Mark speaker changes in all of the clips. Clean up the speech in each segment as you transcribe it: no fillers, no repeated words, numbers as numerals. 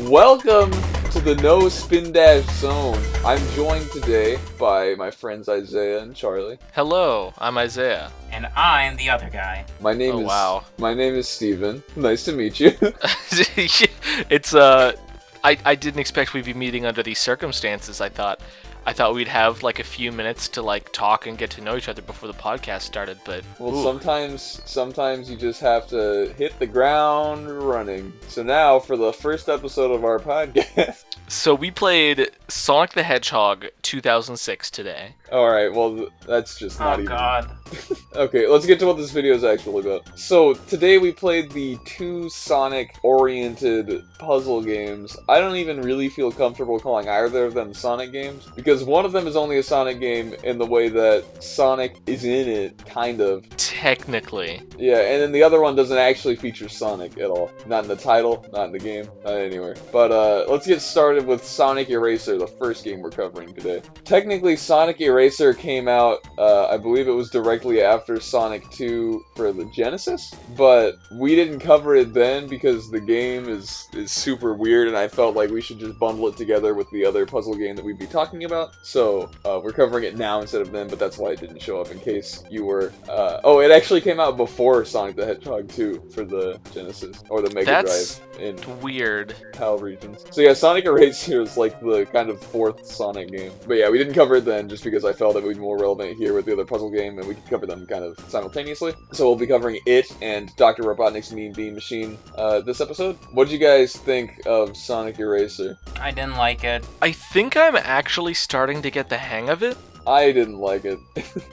Speaker 1: Welcome to the No Spin Dash Zone. I'm joined today by my friends Isaiah and Charlie.
Speaker 2: Hello, I'm Isaiah.
Speaker 3: And I'm the other guy.
Speaker 1: My name is
Speaker 2: wow.
Speaker 1: My name is Steven. Nice to meet you.
Speaker 2: It's I didn't expect we'd be meeting under these circumstances. I thought we'd have like a few minutes to like talk and get to know each other before the podcast started, but
Speaker 1: Well, sometimes you just have to hit the ground running. So now for the first episode of our podcast.
Speaker 2: So we played Sonic the Hedgehog 2006 today.
Speaker 1: Alright, well, that's just not
Speaker 3: Oh
Speaker 1: even...
Speaker 3: god.
Speaker 1: Okay, let's get to what this video is actually about. So, today we played the two Sonic-oriented puzzle games. I don't even really feel comfortable calling either of them Sonic games, because one of them is only a Sonic game in the way that Sonic is in it, kind of.
Speaker 2: Technically.
Speaker 1: Yeah, and then the other one doesn't actually feature Sonic at all. Not in the title, not in the game, not anywhere. But, let's get started with Sonic Eraser, the first game we're covering today. Technically, Sonic Eraser came out, I believe it was directly after Sonic 2 for the Genesis, but we didn't cover it then because the game is super weird, and I felt like we should just bundle it together with the other puzzle game that we'd be talking about. So, we're covering it now instead of then, but that's why it didn't show up in case you were... Oh, it actually came out before Sonic the Hedgehog 2 for the Genesis, or the Mega Drive in
Speaker 2: weird.
Speaker 1: PAL regions. So yeah, Sonic Eraser is like the kind of fourth Sonic game. But yeah, we didn't cover it then just because I felt it would be more relevant here with the other puzzle game, and we could cover them kind of simultaneously. So we'll be covering it and Dr. Robotnik's Mean Bean Machine this episode. What did you guys think of Sonic Eraser?
Speaker 3: I didn't like it.
Speaker 2: I think I'm actually starting to get the hang of it.
Speaker 1: I didn't like it.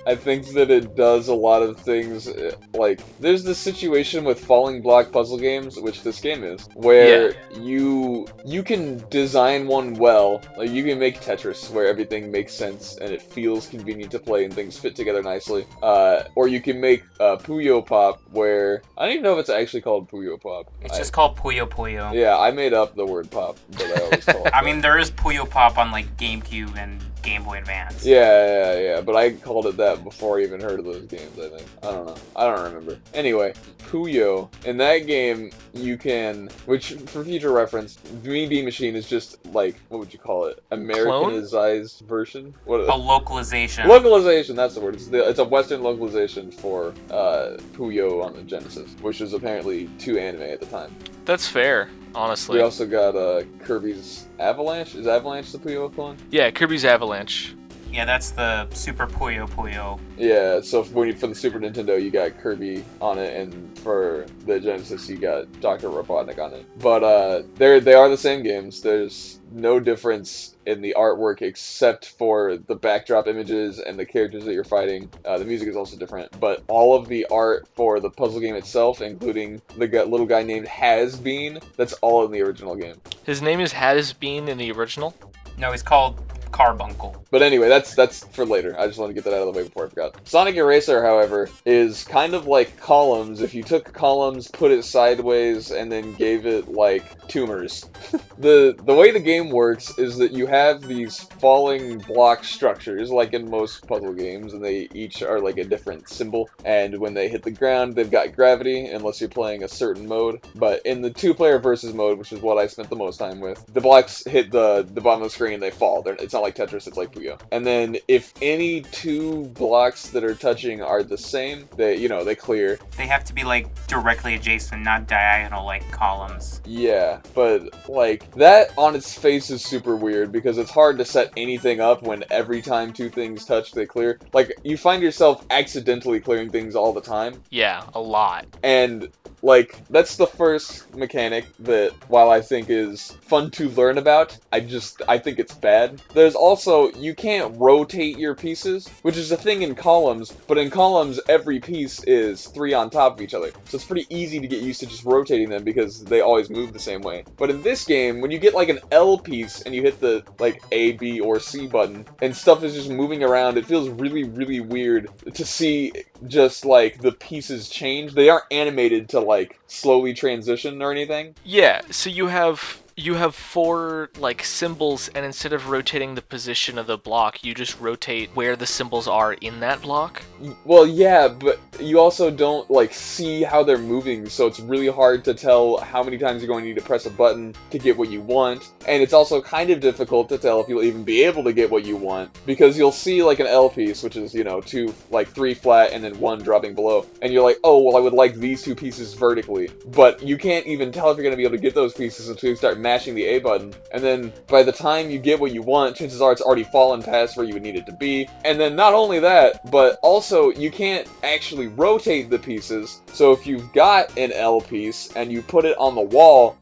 Speaker 1: I think that it does a lot of things, like, there's this situation with falling block puzzle games, which this game is, where you can design one well. Like, you can make Tetris, where everything makes sense, and it feels convenient to play, and things fit together nicely. Or you can make Puyo Pop, where, I don't even know if it's actually called Puyo Pop.
Speaker 3: It's just called Puyo Puyo.
Speaker 1: Yeah, I made up the word pop, but I always call it
Speaker 3: I mean, there is Puyo Pop on, like, GameCube and Game Boy Advance.
Speaker 1: Yeah, but I called it that before I even heard of those games, I think. I don't know. I don't remember. Anyway, Puyo. In that game, you can, which, for future reference, Mean Bean Machine is just, like, what would you call it? Americanized version? What?
Speaker 3: A localization.
Speaker 1: Localization, that's the word. It's a Western localization for Puyo on the Genesis, which was apparently 2 anime at the time.
Speaker 2: That's fair, honestly.
Speaker 1: We also got Kirby's Avalanche. Is Avalanche the Puyo clone?
Speaker 2: Yeah, Kirby's Avalanche.
Speaker 3: Yeah, that's the Super Puyo Puyo.
Speaker 1: Yeah, so for the Super Nintendo, you got Kirby on it, and for the Genesis, you got Dr. Robotnik on it. But they are the same games. There's no difference in the artwork except for the backdrop images and the characters that you're fighting. The music is also different, but all of the art for the puzzle game itself, including the little guy named Has-Been, that's all in the original game.
Speaker 2: His name is Has-Been in the original?
Speaker 3: No, he's called Carbuncle.
Speaker 1: But anyway, that's for later. I just want to get that out of the way before I forgot. Sonic Eraser, however, is kind of like Columns. If you took Columns, put it sideways, and then gave it, like, tumors. The way the game works is that you have these falling block structures, like in most puzzle games, and they each are like a different symbol. And when they hit the ground, they've got gravity, unless you're playing a certain mode. But in the 2-player versus mode, which is what I spent the most time with, the blocks hit the bottom of the screen and they fall. It's not like Tetris, it's like Puyo. And then if any 2 blocks that are touching are the same, they clear.
Speaker 3: They have to be, like, directly adjacent, not diagonal like Columns.
Speaker 1: Yeah, but, like, that on its face is super weird because it's hard to set anything up when every time 2 things touch, they clear. Like, you find yourself accidentally clearing things all the time.
Speaker 2: Yeah, a lot.
Speaker 1: And, like, that's the first mechanic that, while I think is fun to learn about, I think it's bad. There's also, you can't rotate your pieces, which is a thing in Columns, but in Columns, every piece is 3 on top of each other. So it's pretty easy to get used to just rotating them because they always move the same way. But in this game, when you get, like, an L piece and you hit the, like, A, B, or C button, and stuff is just moving around, it feels really, really weird to see just, like, the pieces change. They aren't animated to, like, slowly transition or anything.
Speaker 2: Yeah, so you have you have 4 like symbols, and instead of rotating the position of the block, you just rotate where the symbols are in that block.
Speaker 1: Well, yeah, but you also don't like see how they're moving, so it's really hard to tell how many times you're going to need to press a button to get what you want. And it's also kind of difficult to tell if you'll even be able to get what you want, because you'll see like an L piece, which is, 3 flat and then 1 dropping below, and you're like, oh, well, I would like these 2 pieces vertically, but you can't even tell if you're going to be able to get those pieces until you start mashing the A button, and then by the time you get what you want, chances are it's already fallen past where you would need it to be. And then not only that, but also you can't actually rotate the pieces, so if you've got an L piece and you put it on the wall,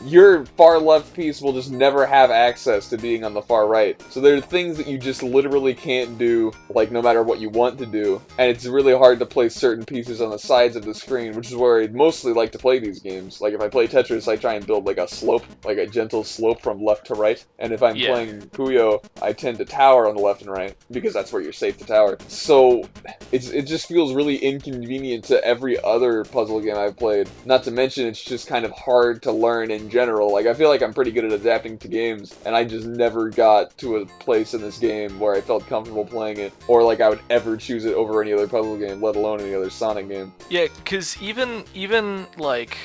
Speaker 1: your far left piece will just never have access to being on the far right. So there are things that you just literally can't do, like, no matter what you want to do, and it's really hard to place certain pieces on the sides of the screen, which is where I'd mostly like to play these games. Like, if I play Tetris, I try and build, like, a slope, like a gentle slope from left to right, and if I'm playing Puyo, I tend to tower on the left and right, because that's where you're safe to tower. So, it just feels really inconvenient to every other puzzle game I've played. Not to mention, it's just kind of hard to learn in general. Like, I feel like I'm pretty good at adapting to games, and I just never got to a place in this game where I felt comfortable playing it, or like I would ever choose it over any other puzzle game, let alone any other Sonic game.
Speaker 2: Yeah, because even like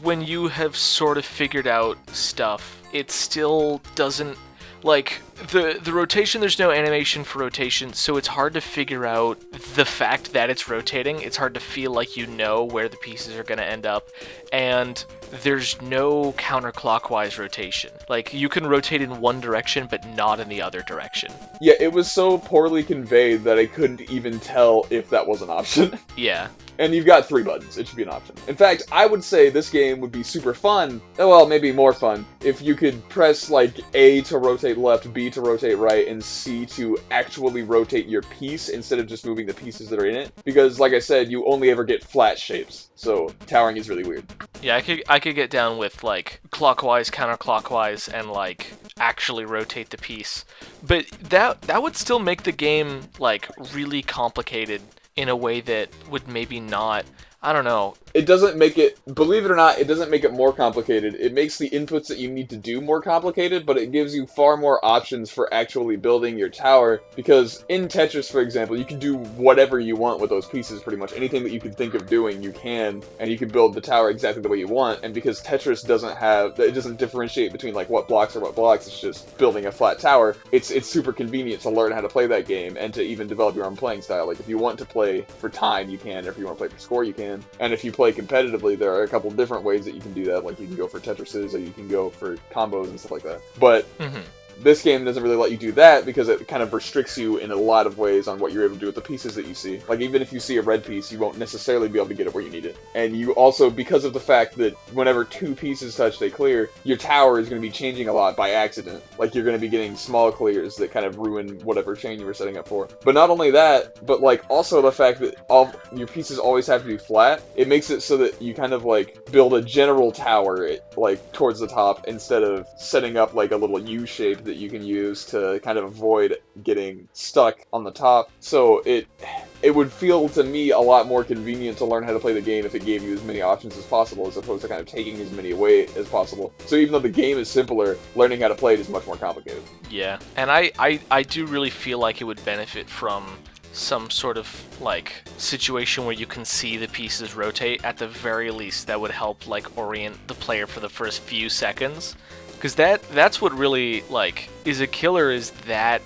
Speaker 2: when you have sort of figured out stuff, it still doesn't, like, the rotation, there's no animation for rotation, so it's hard to figure out the fact that it's rotating. It's hard to feel like you know where the pieces are going to end up, and there's no counterclockwise rotation. Like, you can rotate in one direction, but not in the other direction.
Speaker 1: Yeah, it was so poorly conveyed that I couldn't even tell if that was an option.
Speaker 2: Yeah.
Speaker 1: And you've got 3 buttons, it should be an option. In fact, I would say this game would be super fun, well, maybe more fun, if you could press, like, A to rotate left, B to rotate right, and C to actually rotate your piece instead of just moving the pieces that are in it. Because, like I said, you only ever get flat shapes, so towering is really weird.
Speaker 2: Yeah, I could get down with, like, clockwise, counterclockwise, and, like, actually rotate the piece. But that would still make the game, like, really complicated in a way that would maybe not, I don't know.
Speaker 1: It doesn't make it, believe it or not, it doesn't make it more complicated. It makes the inputs that you need to do more complicated, but it gives you far more options for actually building your tower, because in Tetris, for example, you can do whatever you want with those pieces, pretty much. Anything that you can think of doing, you can, and you can build the tower exactly the way you want, and because Tetris doesn't differentiate between, like, what blocks are what blocks, it's just building a flat tower, it's super convenient to learn how to play that game, and to even develop your own playing style. Like, if you want to play for time, you can, or if you want to play for score, you can, and if you play competitively, there are a couple different ways that you can do that. Like, you can go for Tetrises, or you can go for combos and stuff like that. But this game doesn't really let you do that because it kind of restricts you in a lot of ways on what you're able to do with the pieces that you see. Like, even if you see a red piece, you won't necessarily be able to get it where you need it. And you also, because of the fact that whenever 2 pieces touch, they clear, your tower is going to be changing a lot by accident. Like, you're going to be getting small clears that kind of ruin whatever chain you were setting up for. But not only that, but, like, also the fact that all your pieces always have to be flat, it makes it so that you kind of, like, build a general tower, like, towards the top, instead of setting up, like, a little U shape that you can use to kind of avoid getting stuck on the top. So it would feel to me a lot more convenient to learn how to play the game if it gave you as many options as possible, as opposed to kind of taking as many away as possible. So even though the game is simpler, learning how to play it is much more complicated.
Speaker 2: Yeah, and I do really feel like it would benefit from some sort of, like, situation where you can see the pieces rotate. At the very least, that would help, like, orient the player for the first few seconds. Because that's what really, like, is a killer, is that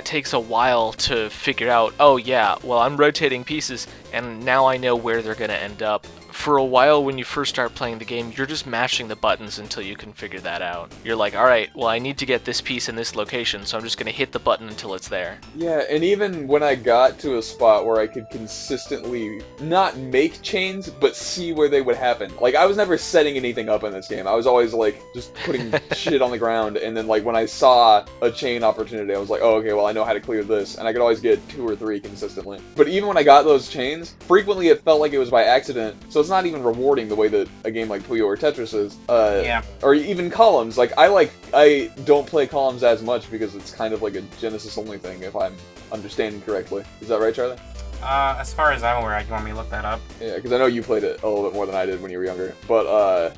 Speaker 2: takes a while to figure out, oh yeah, well, I'm rotating pieces, and now I know where they're going to end up. For a while, when you first start playing the game, you're just mashing the buttons until you can figure that out. You're like, alright, well, I need to get this piece in this location, so I'm just going to hit the button until it's there.
Speaker 1: Yeah, and even when I got to a spot where I could consistently not make chains, but see where they would happen. Like, I was never setting anything up in this game. I was always, like, just putting shit on the ground, and then, like, when I saw a chain opportunity, I was like, oh, okay, well, I know how to clear this, and I could always get 2 or 3 consistently. But even when I got those chains, frequently it felt like it was by accident, so it's not even rewarding the way that a game like Puyo or Tetris is.
Speaker 3: Yeah.
Speaker 1: Or even columns. Like, I don't play columns as much because it's kind of like a Genesis only thing, if I'm understanding correctly. Is that right, Charlie?
Speaker 3: As far as I'm aware, you want me to look that up?
Speaker 1: Yeah, because I know you played it a little bit more than I did when you were younger. But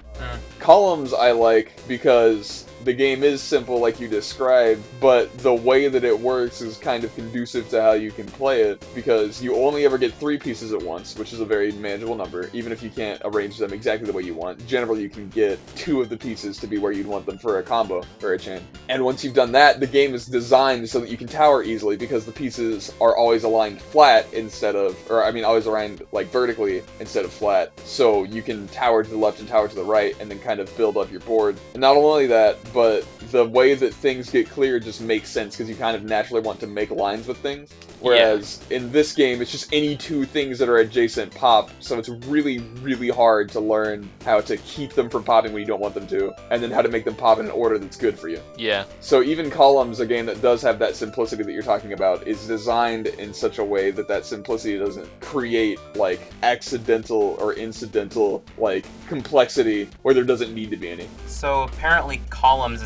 Speaker 1: Columns I like because the game is simple like you described, but the way that it works is kind of conducive to how you can play it, because you only ever get 3 pieces at once, which is a very manageable number, even if you can't arrange them exactly the way you want. Generally, you can get 2 of the pieces to be where you'd want them for a combo or a chain. And once you've done that, the game is designed so that you can tower easily, because the pieces are always aligned flat instead of, always aligned like vertically instead of flat. So you can tower to the left and tower to the right, and then kind of build up your board. And not only that, but the way that things get cleared just makes sense, because you kind of naturally want to make lines with things. Whereas in this game, it's just any 2 things that are adjacent pop, so it's really, really hard to learn how to keep them from popping when you don't want them to, and then how to make them pop in an order that's good for you.
Speaker 2: Yeah.
Speaker 1: So even Columns, a game that does have that simplicity that you're talking about, is designed in such a way that that simplicity doesn't create, like, accidental or incidental, like, complexity where there doesn't need to be any.
Speaker 3: So apparently Columns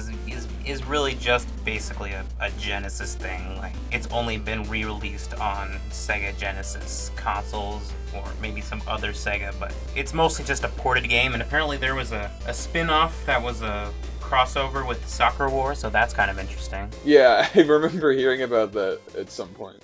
Speaker 3: is really just basically a Genesis thing. Like, it's only been re-released on Sega Genesis consoles, or maybe some other Sega, but it's mostly just a ported game. And apparently there was a spin-off that was a crossover with Soccer War, so that's kind of interesting.
Speaker 1: Yeah, I remember hearing about that at some point.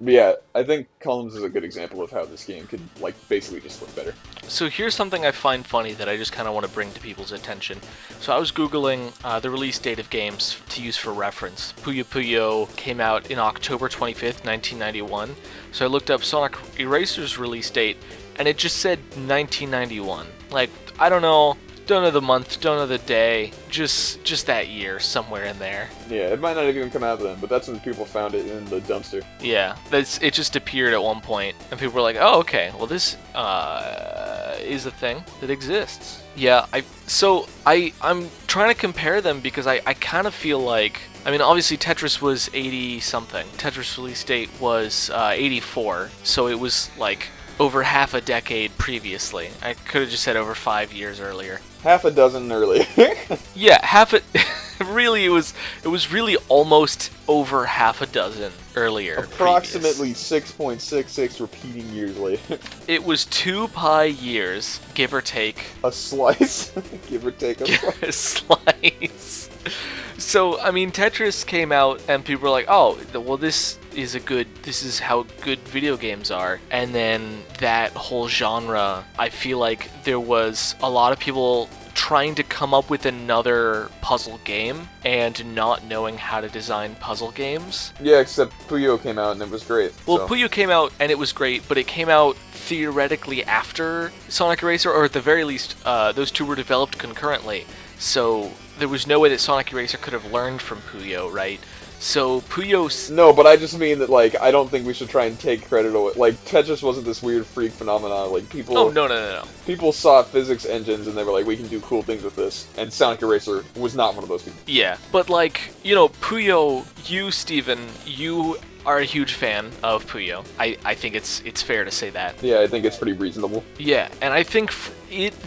Speaker 1: But yeah, I think Columns is a good example of how this game could, like, basically just look better.
Speaker 2: So here's something I find funny that I just kind of want to bring to people's attention. So I was Googling the release date of games to use for reference. Puyo Puyo came out in October 25th, 1991. So I looked up Sonic Eraser's release date, and it just said 1991. Like, I don't know the month, don't know the day, just that year, somewhere in there.
Speaker 1: Yeah, it might not have even come out then, but that's when people found it in the dumpster.
Speaker 2: Yeah, it just appeared at one point, and people were like, oh, okay, well this is a thing that exists. Yeah, I'm trying to compare them, because I kind of feel like, obviously Tetris was 80-something. Tetris release date was 84, so it was like over half a decade previously. I could have just said over 5 years earlier.
Speaker 1: Half a dozen earlier.
Speaker 2: Yeah, really, it was really almost over half a dozen earlier.
Speaker 1: Approximately 6.66 repeating years later.
Speaker 2: It was 2 pi years, give or take.
Speaker 1: A slice? Give or take a slice.
Speaker 2: A slice. So, Tetris came out, and people were like, oh, well, this is how good video games are. And then that whole genre, I feel like there was a lot of people trying to come up with another puzzle game and not knowing how to design puzzle games.
Speaker 1: Yeah, except Puyo came out and it was great.
Speaker 2: Well,
Speaker 1: so.
Speaker 2: Puyo came out and it was great, but it came out theoretically after Sonic Eraser, or at the very least, those 2 were developed concurrently. So there was no way that Sonic Eraser could have learned from Puyo, right? So Puyo...
Speaker 1: No, but I just mean that, like, I don't think we should try and take credit away. Like, Tetris wasn't this weird freak phenomenon. Like, people...
Speaker 2: Oh, no.
Speaker 1: People saw physics engines and they were like, we can do cool things with this. And Sonic Eraser was not one of those people.
Speaker 2: Yeah, but, like, Puyo, you, Steven, you are a huge fan of Puyo. I think it's fair to say that.
Speaker 1: Yeah, I think it's pretty reasonable.
Speaker 2: Yeah, and I think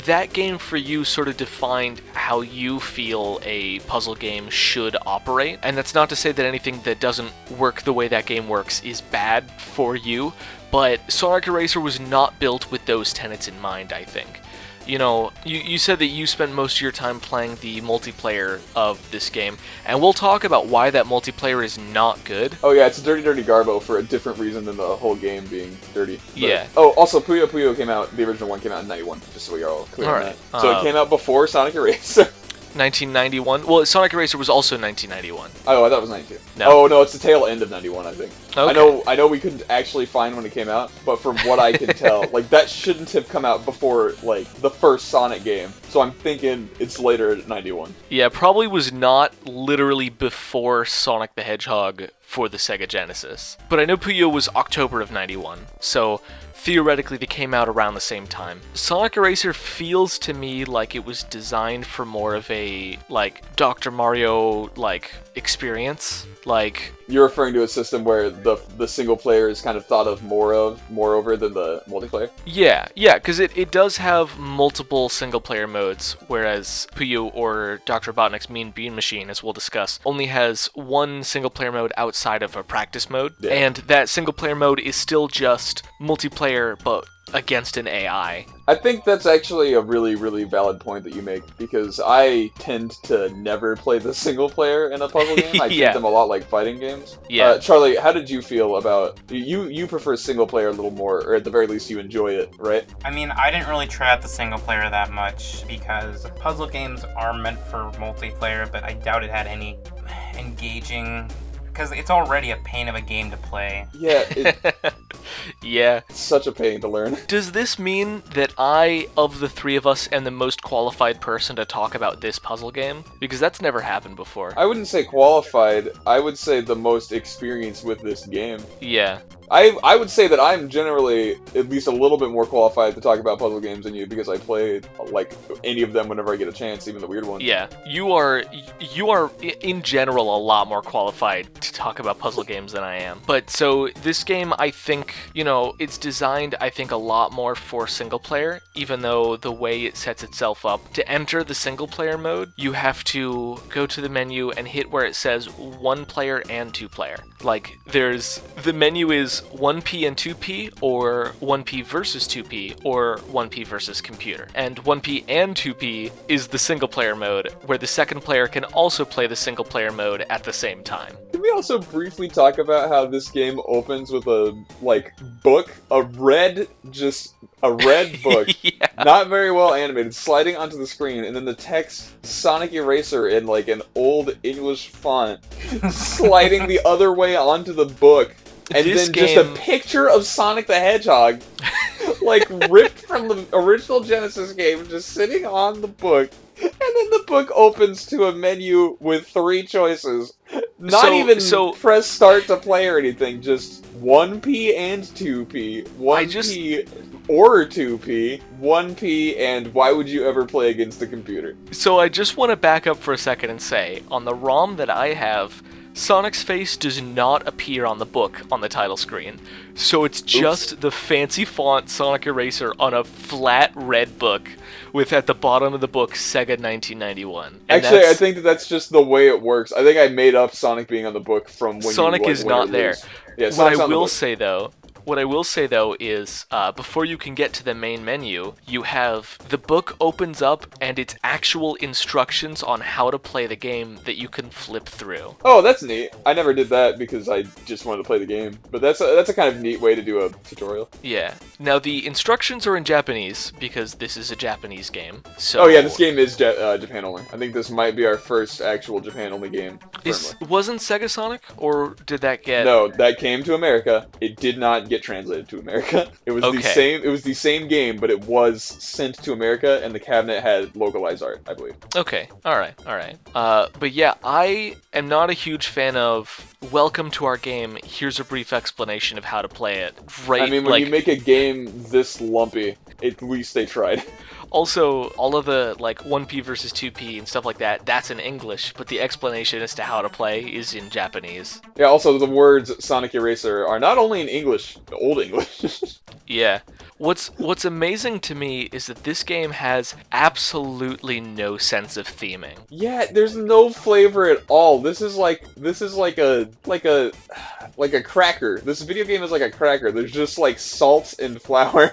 Speaker 2: that game for you sort of defined how you feel a puzzle game should operate. And that's not to say that anything that doesn't work the way that game works is bad for you, but Sonic Eraser was not built with those tenets in mind, I think. You said that you spent most of your time playing the multiplayer of this game, and we'll talk about why that multiplayer is not good.
Speaker 1: Oh yeah, it's a dirty garbo for a different reason than the whole game being dirty. But,
Speaker 2: yeah.
Speaker 1: Oh, also Puyo Puyo came out, the original one came out in 91, just so we are all clear on that. So it came out before Sonic Eraser.
Speaker 2: 1991? Well, Sonic Eraser was also 1991.
Speaker 1: Oh, I thought it was 92.
Speaker 2: No.
Speaker 1: Oh, no, it's the tail end of 91, I think.
Speaker 2: Okay.
Speaker 1: I know we couldn't actually find when it came out, but from what I can tell, like, that shouldn't have come out before, like, the first Sonic game. So I'm thinking it's later at 91.
Speaker 2: Yeah, probably was not literally before Sonic the Hedgehog for the Sega Genesis. But I know Puyo was October of 91, so theoretically they came out around the same time. Sonic Eraser feels to me like it was designed for more of a, like, Dr. Mario, like, experience. Like,
Speaker 1: you're referring to a system where the single player is kind of thought of moreover than the multiplayer?
Speaker 2: Yeah, because it does have multiple single player modes, whereas Puyo or Dr.Robotnik's Mean Bean Machine, as we'll discuss, only has one single player mode outside of a practice mode, and that single player mode is still just multiplayer player, but against an AI.
Speaker 1: I think that's actually a really, really valid point that you make, because I tend to never play the single player in a puzzle game. I treat them a lot like fighting games.
Speaker 2: Yeah.
Speaker 1: Charlie, how did you feel about... You prefer single player a little more, or at the very least you enjoy it, right?
Speaker 3: I mean, I didn't really try out the single player that much, because puzzle games are meant for multiplayer, but I doubt it had any engaging... Because it's already a pain of a game to play.
Speaker 1: Yeah,
Speaker 2: yeah.
Speaker 1: It's such a pain to learn.
Speaker 2: Does this mean that I, of the three of us, am the most qualified person to talk about this puzzle game? Because that's never happened before.
Speaker 1: I wouldn't say qualified, I would say the most experienced with this game.
Speaker 2: Yeah.
Speaker 1: I would say that I'm generally at least a little bit more qualified to talk about puzzle games than you, because I play like any of them whenever I get a chance, even the weird ones.
Speaker 2: Yeah, you are in general a lot more qualified to talk about puzzle games than I am. But so this game, I think, you know, it's designed, I think, a lot more for single player, even though the way it sets itself up. To enter the single player mode, you have to go to the menu and hit where it says 1 player and 2 player. Like, the menu is 1P and 2P, or 1P versus 2P, or 1P versus computer. And 1P and 2P is the single player mode, where the second player can also play the single player mode at the same time.
Speaker 1: Can we also briefly talk about how this game opens with a, book? A red book,
Speaker 2: Yeah.
Speaker 1: not very well animated, sliding onto the screen, and then the text Sonic Eraser in, an old English font, sliding the other way onto the book. And
Speaker 2: This
Speaker 1: then just a picture of Sonic the Hedgehog, ripped from the original Genesis game, just sitting on the book. And then the book opens to a menu with 3 choices. Not even press start to play or anything, just 1P and 2P, 1P or 2P, 1P, and why would you ever play against the computer?
Speaker 2: So I just want to back up for a second and say, on the ROM that I have, Sonic's face does not appear on the book on the title screen. So it's just the fancy font Sonic Eraser on a flat red book with at the bottom of the book Sega 1991. And
Speaker 1: actually, I think that's just the way it works. I think I made up Sonic being on the book from when
Speaker 2: Sonic is not there.
Speaker 1: Yeah,
Speaker 2: What I will say though is, before you can get to the main menu, you have the book opens up and it's actual instructions on how to play the game that you can flip through.
Speaker 1: Oh, that's neat. I never did that because I just wanted to play the game. But that's a kind of neat way to do a tutorial.
Speaker 2: Yeah. Now the instructions are in Japanese because this is a Japanese game. So
Speaker 1: oh yeah, this game is Japan only. I think this might be our first actual Japan only game.
Speaker 2: Wasn't Sega Sonic, or did that get?
Speaker 1: No, that came to America. It did not get translated to America. It was the same. It was the same game, but it was sent to America, and the cabinet had localized art, I believe.
Speaker 2: Okay, all right. But yeah, I am not a huge fan of welcome to our game. Here's a brief explanation of how to play it. Right.
Speaker 1: I mean, when you make a game this lumpy, at least they tried.
Speaker 2: Also, all of the 1P versus 2P and stuff like that, that's in English, but the explanation as to how to play is in Japanese.
Speaker 1: Yeah, also the words Sonic Eraser are not only in English, Old English.
Speaker 2: Yeah. What's amazing to me is that this game has absolutely no sense of theming.
Speaker 1: Yeah, there's no flavor at all. This is like a cracker. This video game is like a cracker. There's just salt and flour.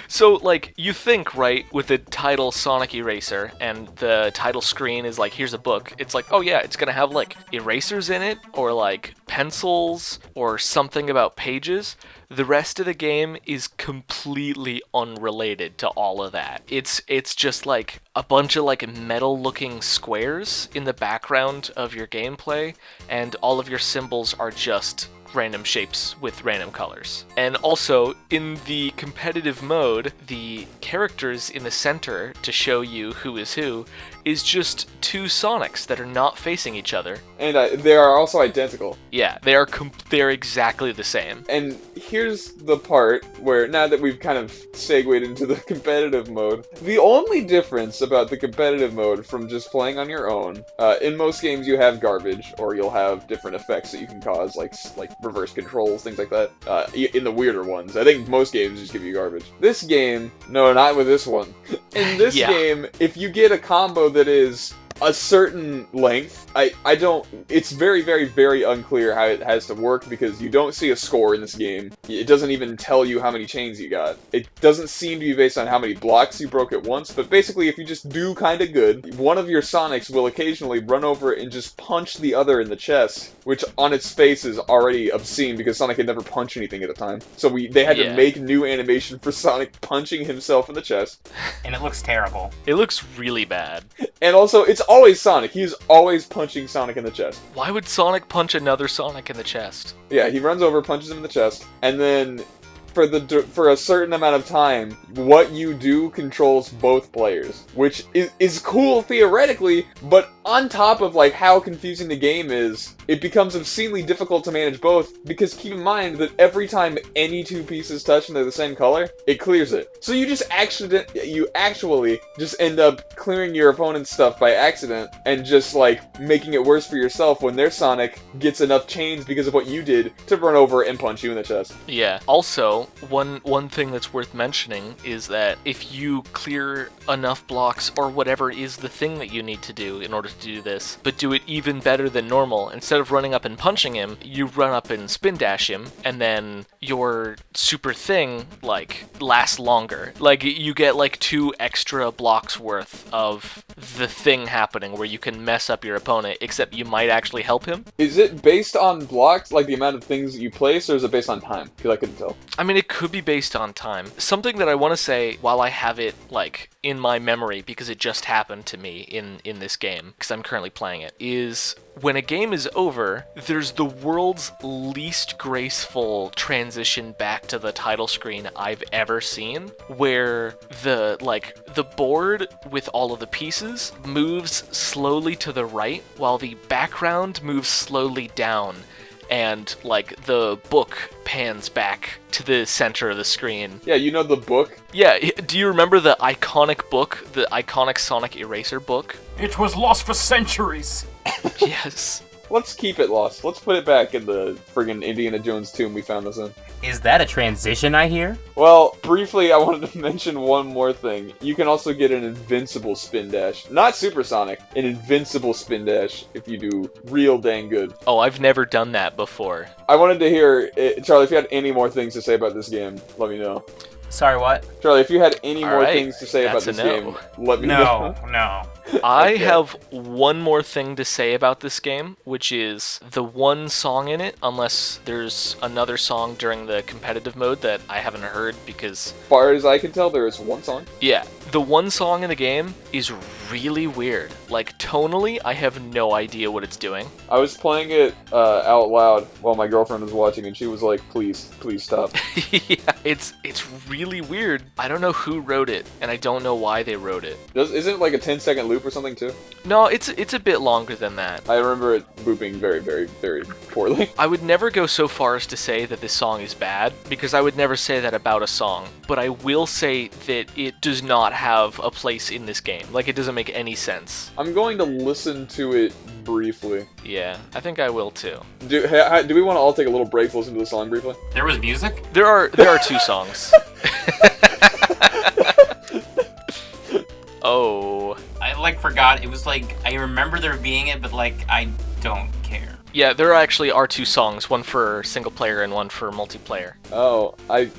Speaker 2: So, you think, right, with the title Sonic Eraser, and the title screen is here's a book, it's oh yeah, it's gonna have, erasers in it, or, pencils, or something about pages. The rest of the game is completely unrelated to all of that. It's just, a bunch of, metal-looking squares in the background of your gameplay, and all of your symbols are just random shapes with random colors. And also, in the competitive mode, the characters in the center to show you who is who is just 2 Sonics that are not facing each other.
Speaker 1: And they are also identical.
Speaker 2: Yeah, they're exactly the same.
Speaker 1: And here's the part where, now that we've kind of segued into the competitive mode, the only difference about the competitive mode from just playing on your own, in most games you have garbage, or you'll have different effects that you can cause, like reverse controls, things like that. In the weirder ones, I think most games just give you garbage. This game, no, not with this one. In this game, if you get a combo that is a certain length. I don't... It's very, very, very unclear how it has to work because you don't see a score in this game. It doesn't even tell you how many chains you got. It doesn't seem to be based on how many blocks you broke at once, but basically if you just do kind of good, one of your Sonics will occasionally run over and just punch the other in the chest, which on its face is already obscene because Sonic had never punched anything at a time. So they had to make new animation for Sonic punching himself in the chest.
Speaker 3: And it looks terrible.
Speaker 2: It looks really bad.
Speaker 1: And also, it's always Sonic. He's always punching Sonic in the chest.
Speaker 2: Why would Sonic punch another Sonic in the chest?
Speaker 1: Yeah, he runs over, punches him in the chest, and then for a certain amount of time, what you do controls both players, which is cool theoretically, but on top of like how confusing the game is, it becomes obscenely difficult to manage both, because keep in mind that every time any two pieces touch and they're the same color, it clears it. So you actually just end up clearing your opponent's stuff by accident, and just like making it worse for yourself when their Sonic gets enough chains because of what you did to run over and punch you in the chest.
Speaker 2: Yeah. Also, one thing that's worth mentioning is that if you clear enough blocks or whatever is the thing that you need to do in order to do this, but do it even better than normal, instead of running up and punching him, you run up and spin dash him, and then your super thing, like, lasts longer. Like, you get, like, 2 extra blocks worth of the thing happening where you can mess up your opponent, except you might actually help him.
Speaker 1: Is it based on blocks, like the amount of things that you place, or is it based on time? Because I couldn't tell.
Speaker 2: I mean, it could be based on time. Something that I want to say while I have it, like, in my memory, because it just happened to me in this game, because I'm currently playing it, is when a game is over, there's the world's least graceful transition back to the title screen I've ever seen, where the board with all of the pieces moves slowly to the right, while the background moves slowly down, and, like, the book pans back to the center of the screen.
Speaker 1: Yeah, you know the book?
Speaker 2: Yeah, do you remember the iconic book, the iconic Sonic Eraser book?
Speaker 4: It was lost for centuries.
Speaker 2: Yes.
Speaker 1: Let's keep it lost. Let's put it back in the friggin' Indiana Jones tomb we found this in.
Speaker 3: Is that a transition I hear?
Speaker 1: Well, briefly, I wanted to mention one more thing. You can also get an invincible spin dash. Not supersonic, an invincible spin dash if you do real dang good.
Speaker 2: Oh, I've never done that before.
Speaker 1: I wanted to hear, Charlie, if you had any more things to say about this game, let me know.
Speaker 3: Sorry, what?
Speaker 1: Charlie, if you had any
Speaker 2: All
Speaker 1: more
Speaker 2: right,
Speaker 1: things to say about
Speaker 2: that's
Speaker 1: this
Speaker 2: a no.
Speaker 1: game, let me know.
Speaker 3: No.
Speaker 2: I
Speaker 1: Okay.
Speaker 2: have one more thing to say about this game, which is the one song in it, unless there's another song during the competitive mode that I haven't heard because...
Speaker 1: As far as I can tell, there is one song.
Speaker 2: Yeah, the one song in the game is really weird. Like, tonally, I have no idea what it's doing.
Speaker 1: I was playing it out loud while my girlfriend was watching, and she was like, please stop.
Speaker 2: Yeah, it's really weird. I don't know who wrote it, and I don't know why they wrote it.
Speaker 1: Isn't it like a 10-second loop or something, too?
Speaker 2: No, it's a bit longer than that.
Speaker 1: I remember it looping very, very, very poorly.
Speaker 2: I would never go so far as to say that this song is bad, because I would never say that about a song, but I will say that it does not have a place in this game. Like, it doesn't make any sense.
Speaker 1: I'm going to listen to it briefly.
Speaker 2: Yeah, I think I will too.
Speaker 1: Do we want to all take a little break to listen to the song briefly?
Speaker 3: There was music?
Speaker 2: There are 2 songs. Oh.
Speaker 3: I forgot. It was I remember there being it, but I don't care.
Speaker 2: Yeah, there actually are 2 songs, one for single player and one for multiplayer.
Speaker 1: Oh,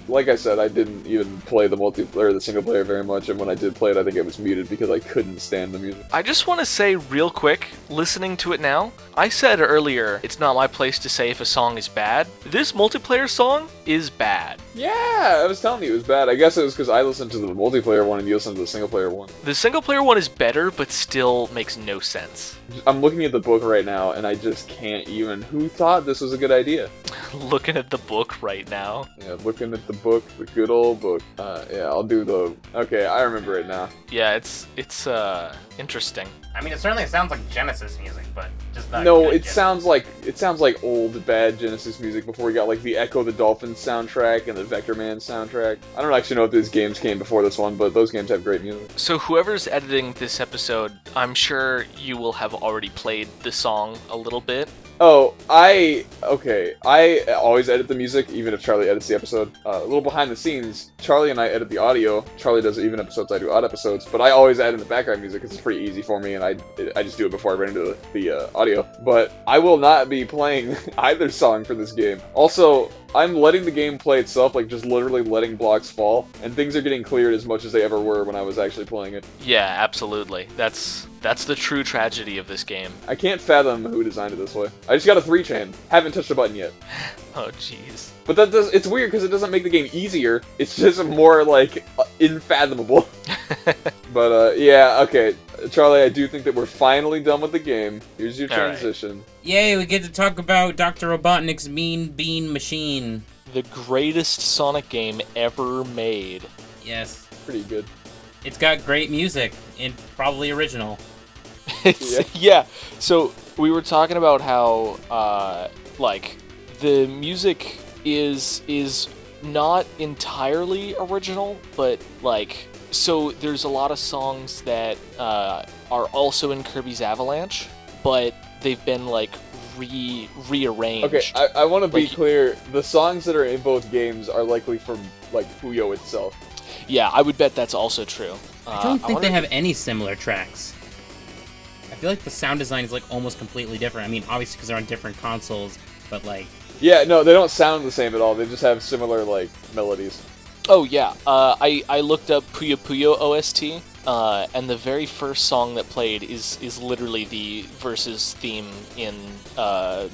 Speaker 1: like I said, I didn't even play the multiplayer, the single player very much, and when I did play it, I think it was muted because I couldn't stand the music.
Speaker 2: I just want to say real quick, listening to it now, I said earlier, it's not my place to say if a song is bad. This multiplayer song is bad.
Speaker 1: Yeah, I was telling you it was bad. I guess it was because I listened to the multiplayer one and you listened to the single player one.
Speaker 2: The single player one is better, but still makes no sense.
Speaker 1: I'm looking at the book right now, and I just can't even... Who thought this was a good idea?
Speaker 2: Looking at the book right now.
Speaker 1: Yeah, looking at the book, the good old book. Yeah, I'll do the... Okay, I remember it now.
Speaker 2: Yeah, it's interesting.
Speaker 3: I mean, it certainly sounds like Genesis music, but just not
Speaker 1: No,
Speaker 3: good
Speaker 1: it sounds like old bad Genesis music before we got like the Echo the Dolphin soundtrack and the Vector Man soundtrack. I don't actually know if these games came before this one, but those games have great music.
Speaker 2: So whoever's editing this episode, I'm sure you will have already played the song a little bit.
Speaker 1: Oh, okay. I always edit the music, even if Charlie edits the episode. A little behind the scenes, Charlie and I edit the audio. Charlie does even episodes, I do odd episodes. But I always add in the background music because it's pretty easy for me, and I just do it before I run into the audio. But I will not be playing either song for this game. Also, I'm letting the game play itself, like just literally letting blocks fall, and things are getting cleared as much as they ever were when I was actually playing it.
Speaker 2: Yeah, absolutely. That's the true tragedy of this game.
Speaker 1: I can't fathom who designed it this way. I just got a 3-chain. Haven't touched a button yet.
Speaker 2: Oh, jeez.
Speaker 1: But it's weird because it doesn't make the game easier. It's just more, like, unfathomable. But, yeah, okay. Charlie, I do think that we're finally done with the game. Here's your transition.
Speaker 5: Yay, we get to talk about Dr. Robotnik's Mean Bean Machine.
Speaker 2: The greatest Sonic game ever made.
Speaker 5: Yes.
Speaker 1: Pretty good.
Speaker 5: It's got great music, and probably original.
Speaker 2: Yeah. So we were talking about how like the music is not entirely original, but like so there's a lot of songs that are also in Kirby's Avalanche, but they've been like rearranged.
Speaker 1: Okay, I want to be clear. The songs that are in both games are likely from like Puyo itself.
Speaker 2: Yeah, I would bet that's also true.
Speaker 5: I don't think they have any similar tracks. I feel like the sound design is like almost completely different. I mean, obviously because they're on different consoles, but like...
Speaker 1: Yeah, no, they don't sound the same at all. They just have similar, like, melodies.
Speaker 2: Oh, yeah. I looked up Puyo Puyo OST, and the very first song that played is literally the Versus theme in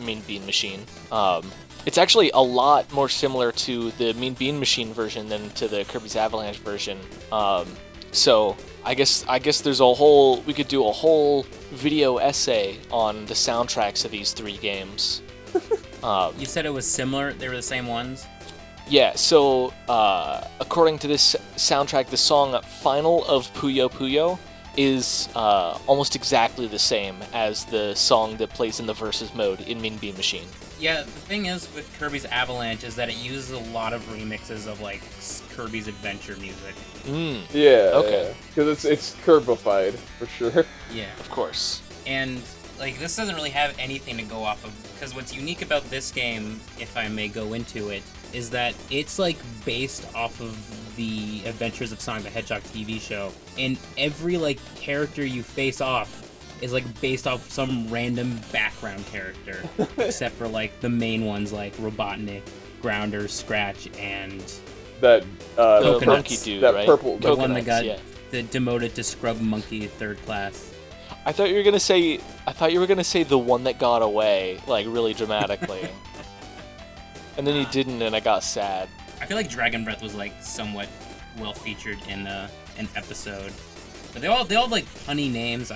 Speaker 2: Mean Bean Machine. It's actually a lot more similar to the Mean Bean Machine version than to the Kirby's Avalanche version. So I guess there's we could do a whole video essay on the soundtracks of these three games.
Speaker 5: You said it was similar? They were the same ones?
Speaker 2: Yeah, so according to this soundtrack, the song Final of Puyo Puyo is almost exactly the same as the song that plays in the Versus mode in Mean Bean Machine.
Speaker 5: Yeah, the thing is with Kirby's Avalanche is that it uses a lot of remixes of like Kirby's Adventure music.
Speaker 1: Yeah.
Speaker 2: Okay.
Speaker 1: Because it's Kirbified, for sure.
Speaker 5: Yeah.
Speaker 2: Of course.
Speaker 5: And like this doesn't really have anything to go off of, because what's unique about this game, if I may go into it, is that it's like based off of the Adventures of Sonic the Hedgehog TV show, and every like character you face off is like based off some random background character, except for like the main ones like Robotnik, Grounder, Scratch, and
Speaker 1: That
Speaker 2: The monkey dude,
Speaker 1: that
Speaker 2: right?
Speaker 1: purple.
Speaker 5: the one that got
Speaker 2: yeah.
Speaker 5: demoted to Scrub Monkey 3rd class.
Speaker 2: I thought you were gonna say the one that got away, like really dramatically. And then you didn't, and I got sad.
Speaker 5: I feel like Dragon Breath was like somewhat well featured in an episode, but they all have like punny names.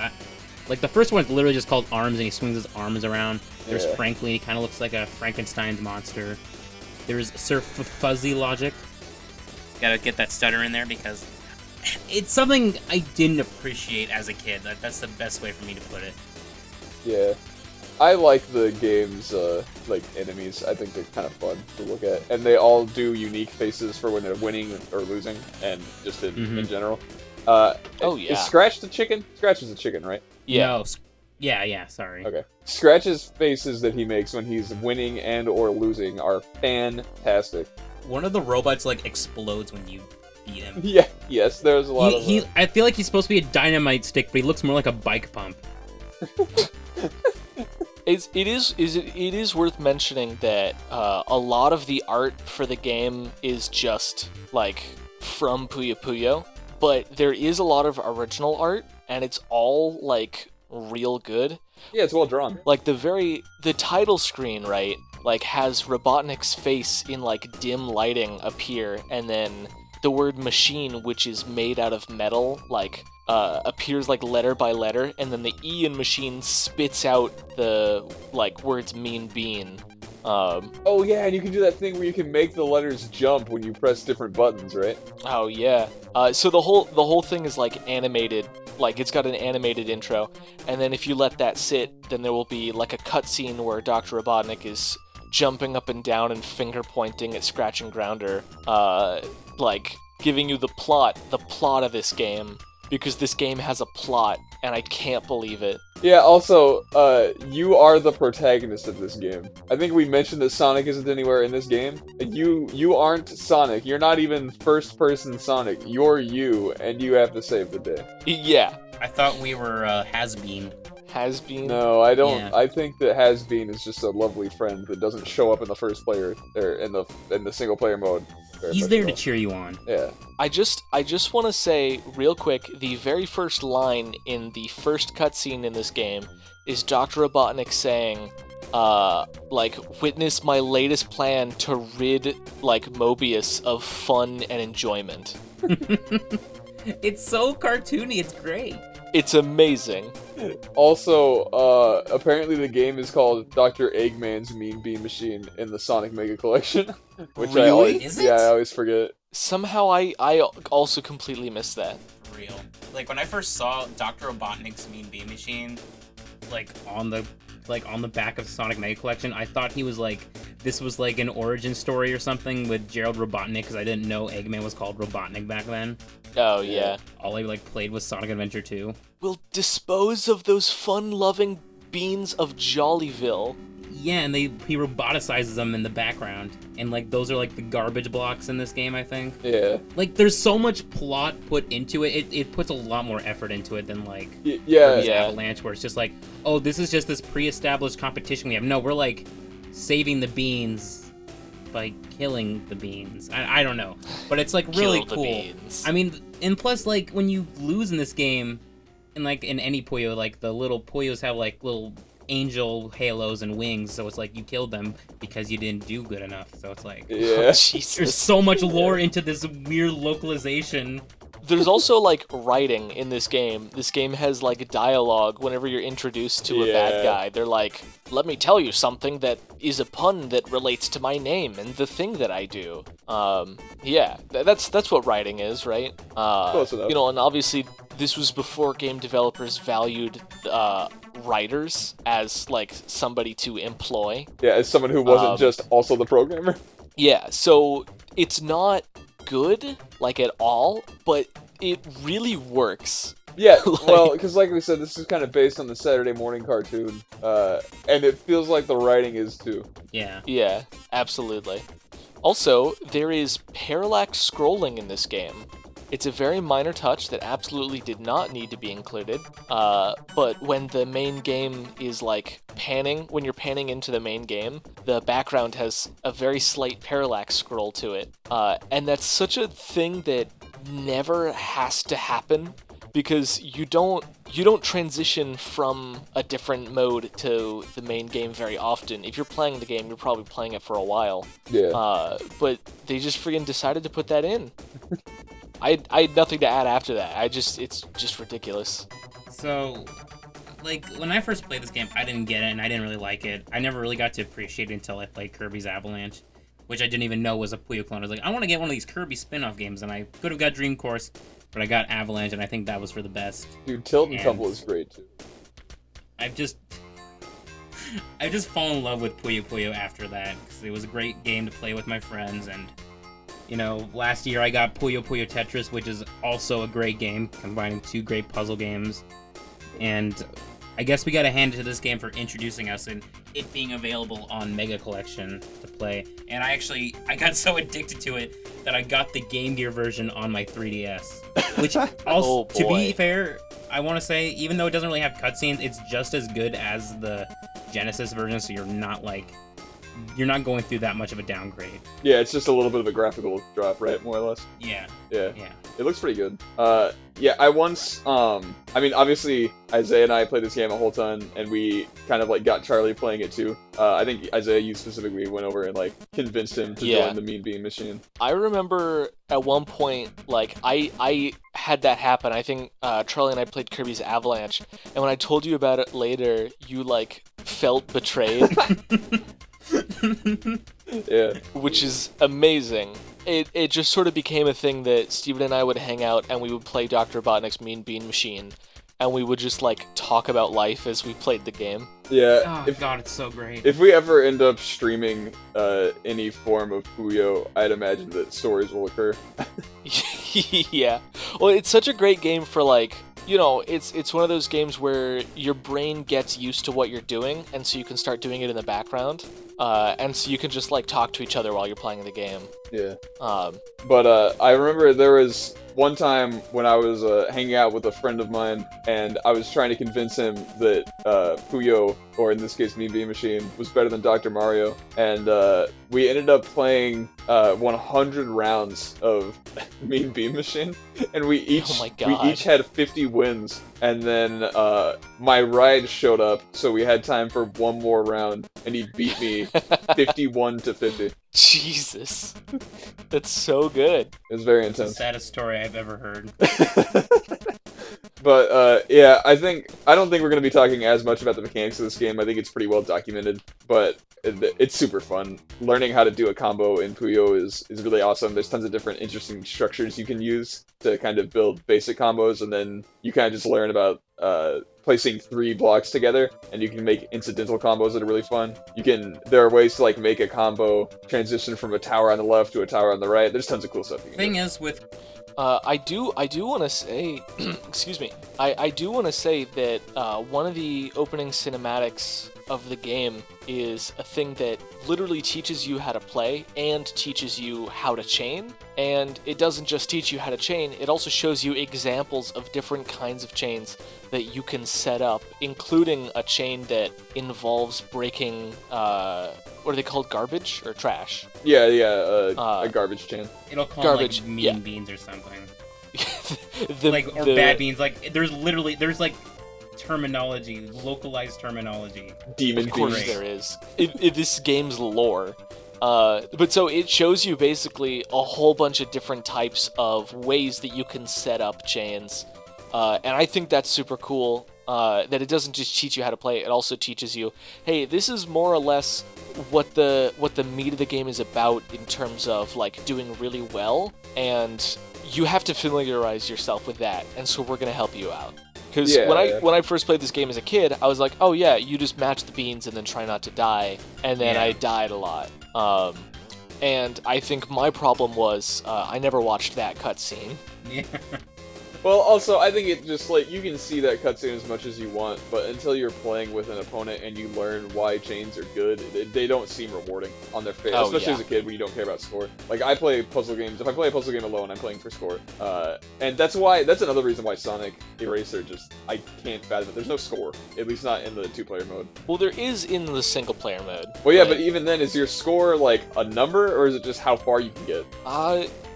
Speaker 5: Like the first one's literally just called Arms, and he swings his arms around. There's Franklin, he kind of looks like a Frankenstein's monster. There's Sir Fuzzy Logic. Gotta get that stutter in there because it's something I didn't appreciate as a kid. That's the best way for me to put it.
Speaker 1: Yeah. I like the game's, like, enemies. I think they're kind of fun to look at. And they all do unique faces for when they're winning or losing, and just in general.
Speaker 2: Oh, yeah.
Speaker 1: Is Scratch the chicken? Scratch is a chicken, right?
Speaker 2: Yeah.
Speaker 5: No, yeah, sorry.
Speaker 1: Okay. Scratch's faces that he makes when he's winning and or losing are fantastic.
Speaker 5: One of the robots, like, explodes when you beat him.
Speaker 1: Yeah, yes, there's a lot of...
Speaker 5: I feel like he's supposed to be a dynamite stick, but he looks more like a bike pump.
Speaker 2: It is worth mentioning that a lot of the art for the game is just like from Puyo Puyo, but there is a lot of original art, and it's all like real good.
Speaker 1: Yeah, it's well drawn.
Speaker 2: Like the title screen, right? Like has Robotnik's face in like dim lighting appear, and then the word machine, which is made out of metal, like appears like letter by letter, and then the E in machine spits out the like words mean bean.
Speaker 1: Oh yeah, and you can do that thing where you can make the letters jump when you press different buttons, right?
Speaker 2: Oh yeah. So the whole thing is like animated, like it's got an animated intro, and then if you let that sit, then there will be like a cutscene where Dr. Robotnik is jumping up and down and finger pointing at Scratch and Grounder, like giving you the plot of this game, because this game has a plot and I can't believe it.
Speaker 1: Yeah, also, you are the protagonist of this game. I think we mentioned that Sonic isn't anywhere in this game. You aren't Sonic. You're not even first-person Sonic. You're you, and you have to save the day.
Speaker 2: Yeah.
Speaker 3: I thought we were Has-Been.
Speaker 2: Has been.
Speaker 1: No, I don't.
Speaker 5: Yeah.
Speaker 1: I think that Has-Been is just a lovely friend that doesn't show up in the first player, or in the single-player mode. very
Speaker 5: He's
Speaker 1: much
Speaker 5: there
Speaker 1: at
Speaker 5: to
Speaker 1: all.
Speaker 5: cheer you on.
Speaker 1: Yeah.
Speaker 2: I just want to say real quick, the very first line in the first cutscene in this game is Dr. Robotnik saying, witness my latest plan to rid, Mobius of fun and enjoyment.
Speaker 5: It's so cartoony. It's great.
Speaker 2: It's amazing.
Speaker 1: Also, apparently the game is called Dr. Eggman's Mean Bean Machine in the Sonic Mega Collection, which I
Speaker 2: Really?
Speaker 1: always,
Speaker 3: Is it?
Speaker 1: yeah, I always forget.
Speaker 2: Somehow I also completely missed that.
Speaker 3: Real. Like when I first saw Dr. Robotnik's Mean Bean Machine,
Speaker 5: On the back of Sonic Mega Collection, I thought he was this was an origin story or something with Gerald Robotnik, because I didn't know Eggman was called Robotnik back then.
Speaker 2: Oh, yeah.
Speaker 5: All I played was Sonic Adventure 2.
Speaker 2: We'll dispose of those fun-loving beans of Jollyville.
Speaker 5: Yeah, and he roboticizes them in the background, and those are the garbage blocks in this game, I think.
Speaker 1: Yeah.
Speaker 5: There's so much plot put into it. It puts a lot more effort into it than
Speaker 1: Yeah.
Speaker 5: Kirby's
Speaker 2: Yeah.
Speaker 5: Avalanche, where it's just oh, this is just this pre-established competition we have. No, we're saving the beans by killing the beans. I don't know, but it's really
Speaker 2: Kill the
Speaker 5: cool.
Speaker 2: beans.
Speaker 5: I mean, and plus when you lose in this game, in in any Puyo, the little Puyos have little angel halos and wings, so it's you killed them because you didn't do good enough. So it's
Speaker 1: Yeah.
Speaker 2: Jesus.
Speaker 5: there's so much lore into this weird localization.
Speaker 2: There's also writing in this game. This game has dialogue whenever you're introduced to a bad
Speaker 1: Yeah.
Speaker 2: guy. They're let me tell you something that is a pun that relates to my name and the thing that I do. Yeah, that's what writing is, right?
Speaker 1: Close enough.
Speaker 2: And obviously this was before game developers valued writers as somebody to employ.
Speaker 1: Yeah, as someone who wasn't just also the programmer.
Speaker 2: Yeah, so it's not good, at all, but it really works.
Speaker 1: Yeah, well, because like we said, this is kind of based on the Saturday morning cartoon, and it feels like the writing is too.
Speaker 5: Yeah.
Speaker 2: Yeah, absolutely. Also, there is parallax scrolling in this game. It's a very minor touch that absolutely did not need to be included, but when the main game is panning, when you're panning into the main game, the background has a very slight parallax scroll to it, and that's such a thing that never has to happen, because you don't transition from a different mode to the main game very often. If you're playing the game, you're probably playing it for a while.
Speaker 1: Yeah.
Speaker 2: But they just friggin' decided to put that in. I had nothing to add after that. It's just ridiculous.
Speaker 5: So, when I first played this game, I didn't get it, and I didn't really like it. I never really got to appreciate it until I played Kirby's Avalanche, which I didn't even know was a Puyo clone. I was I want to get one of these Kirby spin-off games, and I could have got Dream Course, but I got Avalanche, and I think that was for the best.
Speaker 1: Dude, Tilt and
Speaker 5: And-
Speaker 1: Tumble is great too.
Speaker 5: I've just fallen in love with Puyo Puyo after that, because it was a great game to play with my friends, and last year I got Puyo Puyo Tetris, which is also a great game, combining two great puzzle games. And I guess we gotta hand it to this game for introducing us and it being available on Mega Collection to play. And I got so addicted to it that I got the Game Gear version on my 3DS. Which also,
Speaker 2: Oh,
Speaker 5: to be
Speaker 2: boy.
Speaker 5: fair, I want to say, even though it doesn't really have cutscenes, it's just as good as the Genesis version, so you're not going through that much of a downgrade.
Speaker 1: Yeah, it's just a little bit of a graphical drop, right? More or less.
Speaker 5: Yeah.
Speaker 1: Yeah.
Speaker 5: Yeah.
Speaker 1: It looks pretty good. Yeah, I once, I mean, obviously, Isaiah and I played this game a whole ton, and we kind of, got Charlie playing it too. I think Isaiah, you specifically went over and, convinced him to
Speaker 2: Yeah.
Speaker 1: join the Mean Bean Machine.
Speaker 2: I remember at one point, I had that happen. I think Charlie and I played Kirby's Avalanche, and when I told you about it later, you, felt betrayed,
Speaker 1: Yeah.
Speaker 2: which is amazing. It just sort of became a thing that Steven and I would hang out, and we would play Dr. Robotnik's Mean Bean Machine, and we would just, talk about life as we played the game.
Speaker 1: Yeah.
Speaker 5: Oh, God, it's so great.
Speaker 1: If we ever end up streaming any form of Puyo, I'd imagine that stories will occur.
Speaker 2: Yeah. Well, it's such a great game for, it's one of those games where your brain gets used to what you're doing, and so you can start doing it in the background, and so you can just like talk to each other while you're playing the game.
Speaker 1: Yeah.
Speaker 2: Um,
Speaker 1: But I remember there was one time when I was hanging out with a friend of mine, and I was trying to convince him that Puyo, or in this case Mean Bean Machine, was better than Dr. Mario, and we ended up playing 100 rounds of Mean Bean Machine, and we each
Speaker 2: Oh my God.
Speaker 1: we each had 50 wins, and then my ride showed up, so we had time for one more round, and he beat me 51 to 50.
Speaker 2: Jesus, that's so good.
Speaker 1: It was very
Speaker 3: It's the
Speaker 1: intense.
Speaker 3: saddest story I've ever heard.
Speaker 1: But yeah, I don't think we're going to be talking as much about the mechanics of this game. I think it's pretty well documented, but it's super fun. Learning how to do a combo in Puyo is really awesome. There's tons of different interesting structures you can use to kind of build basic combos, and then you kind of just learn about placing 3 blocks together, and you can make incidental combos that are really fun. There are ways to like make a combo transition from a tower on the left to a tower on the right. There's tons of cool stuff you can do.
Speaker 3: Thing is, with
Speaker 2: I do want to say, excuse me, I do want to say that one of the opening cinematics of the game is a thing that literally teaches you how to play and teaches you how to chain. And it doesn't just teach you how to chain, it also shows you examples of different kinds of chains that you can set up, including a chain that involves breaking, what are they called, garbage or trash?
Speaker 1: Yeah, a garbage chain.
Speaker 3: it'll call
Speaker 2: Garbage,
Speaker 3: like mean
Speaker 2: yeah.
Speaker 3: beans or something,
Speaker 2: The-
Speaker 3: or bad beans. Like there's like terminology, localized terminology.
Speaker 1: Demon
Speaker 2: Of course
Speaker 1: beans.
Speaker 2: there is. This game's lore. But so it shows you basically a whole bunch of different types of ways that you can set up chains. And I think that's super cool, that it doesn't just teach you how to play, it also teaches you, hey, this is more or less what the meat of the game is about in terms of like doing really well, and you have to familiarize yourself with that, and so we're going to help you out. Because when I first played this game as a kid, I was like, oh yeah, you just match the beans and then try not to die, and then
Speaker 3: Yeah.
Speaker 2: I died a lot. And I think my problem was I never watched that cutscene.
Speaker 3: Yeah.
Speaker 1: Well, also, I think it just, like, you can see that cutscene as much as you want, but until you're playing with an opponent and you learn why chains are good, they don't seem rewarding on their face,
Speaker 2: Oh,
Speaker 1: especially
Speaker 2: yeah.
Speaker 1: as a kid when you don't care about score. Like, I play puzzle games. If I play a puzzle game alone, I'm playing for score. And that's another reason why Sonic Eraser I can't fathom it. There's no score, at least not in the 2-player mode.
Speaker 2: Well, there is in the single-player mode.
Speaker 1: Well, yeah, but even then, is your score, like, a number, or is it just how far you can get?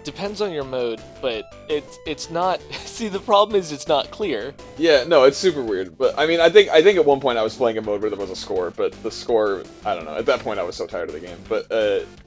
Speaker 2: Depends on your mode, but it's not. See, the problem is it's not clear.
Speaker 1: Yeah, no, it's super weird. But I mean, I think at one point I was playing a mode where there was a score, but the score, I don't know. At that point, I was so tired of the game. But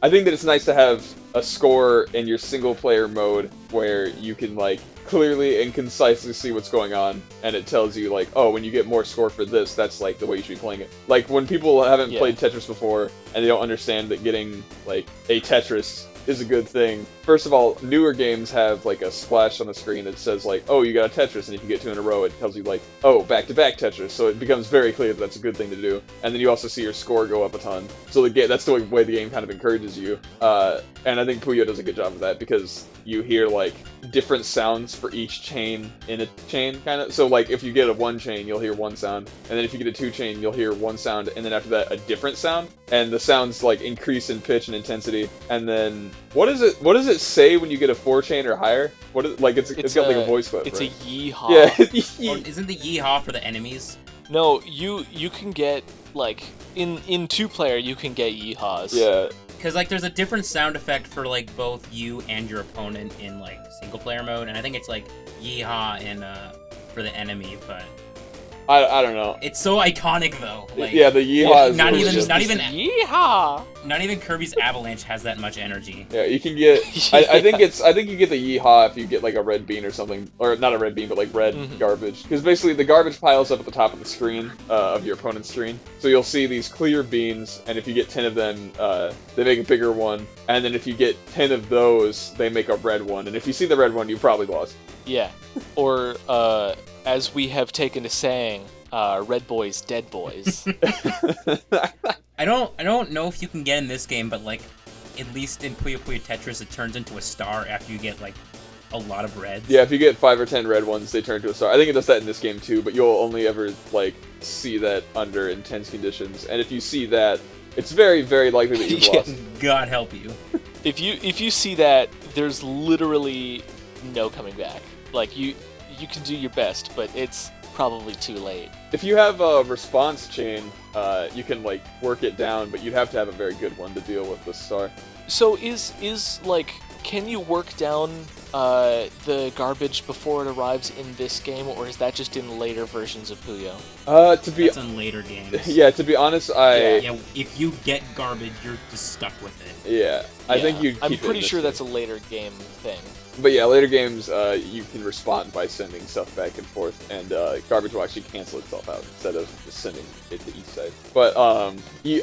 Speaker 1: I think that it's nice to have a score in your single-player mode where you can like clearly and concisely see what's going on, and it tells you like, oh, when you get more score for this, that's like the way you should be playing it. Like when people haven't
Speaker 2: Yeah.
Speaker 1: played Tetris before and they don't understand that getting like a Tetris is a good thing. First of all, newer games have like a splash on the screen that says like, oh, you got a Tetris, and if you get 2 in a row, it tells you like, oh, back-to-back Tetris. So it becomes very clear that that's a good thing to do. And then you also see your score go up a ton. So that's the way the game kind of encourages you. And I think Puyo does a good job of that because you hear like different sounds for each chain in a chain, kind of. So like if you get a 1 chain, you'll hear one sound, and then if you get a 2 chain, you'll hear one sound, and then after that a different sound, and the sounds like increase in pitch and intensity. And then what does it say when you get a 4 chain or higher? It's got like a voice clip.
Speaker 2: It's
Speaker 1: right?
Speaker 2: a yeehaw.
Speaker 1: Yeah.
Speaker 3: Or isn't the yeehaw for the enemies?
Speaker 2: No, you can get like in 2-player you can get yeehaws.
Speaker 1: Yeah.
Speaker 3: Because like there's a different sound effect for like both you and your opponent in like single player mode, and I think it's like yeehaw in for the enemy, but
Speaker 1: I don't know.
Speaker 3: it's so iconic though. Like
Speaker 1: Yeah, the yeehaw is
Speaker 3: not
Speaker 1: really
Speaker 3: even-
Speaker 1: just-
Speaker 3: not even-
Speaker 2: yeehaw.
Speaker 3: not even Kirby's Avalanche has that much energy.
Speaker 1: Yeah, you can get. I think you get the yeehaw if you get like a red bean or something, or not a red bean, but like red
Speaker 2: Mhm.
Speaker 1: garbage. Because basically the garbage piles up at the top of the screen of your opponent's screen, so you'll see these clear beans, and if you get 10 of them, they make a bigger one, and then if you get 10 of those, they make a red one, and if you see the red one, you probably lost.
Speaker 2: Yeah. Or as we have taken to saying, red boys, dead boys.
Speaker 3: I don't know if you can get in this game, but like at least in Puyo Puyo Tetris, it turns into a star after you get like
Speaker 5: a lot of reds.
Speaker 1: Yeah, if you get 5 or 10 red ones, they turn to a star. I think it does that in this game too, but you'll only ever like see that under intense conditions. And if you see that, it's very, very likely that you've
Speaker 2: Yeah.
Speaker 1: lost.
Speaker 5: God help you.
Speaker 2: If you see that, there's literally no coming back. Like you can do your best, but it's probably too late.
Speaker 1: If you have a response chain, you can like work it down, but you'd have to have a very good one to deal with the star.
Speaker 2: So is like, can you work down the garbage before it arrives in this game, or is that just in later versions of Puyo?
Speaker 1: To be
Speaker 5: That's in later games.
Speaker 1: yeah, to be honest,
Speaker 5: Yeah, if you get garbage, you're just stuck with it.
Speaker 1: yeah, I think you.
Speaker 2: I'm pretty sure that's a later game thing.
Speaker 1: But yeah, later games, you can respond by sending stuff back and forth, and garbage will actually cancel itself out instead of just sending it to each side. But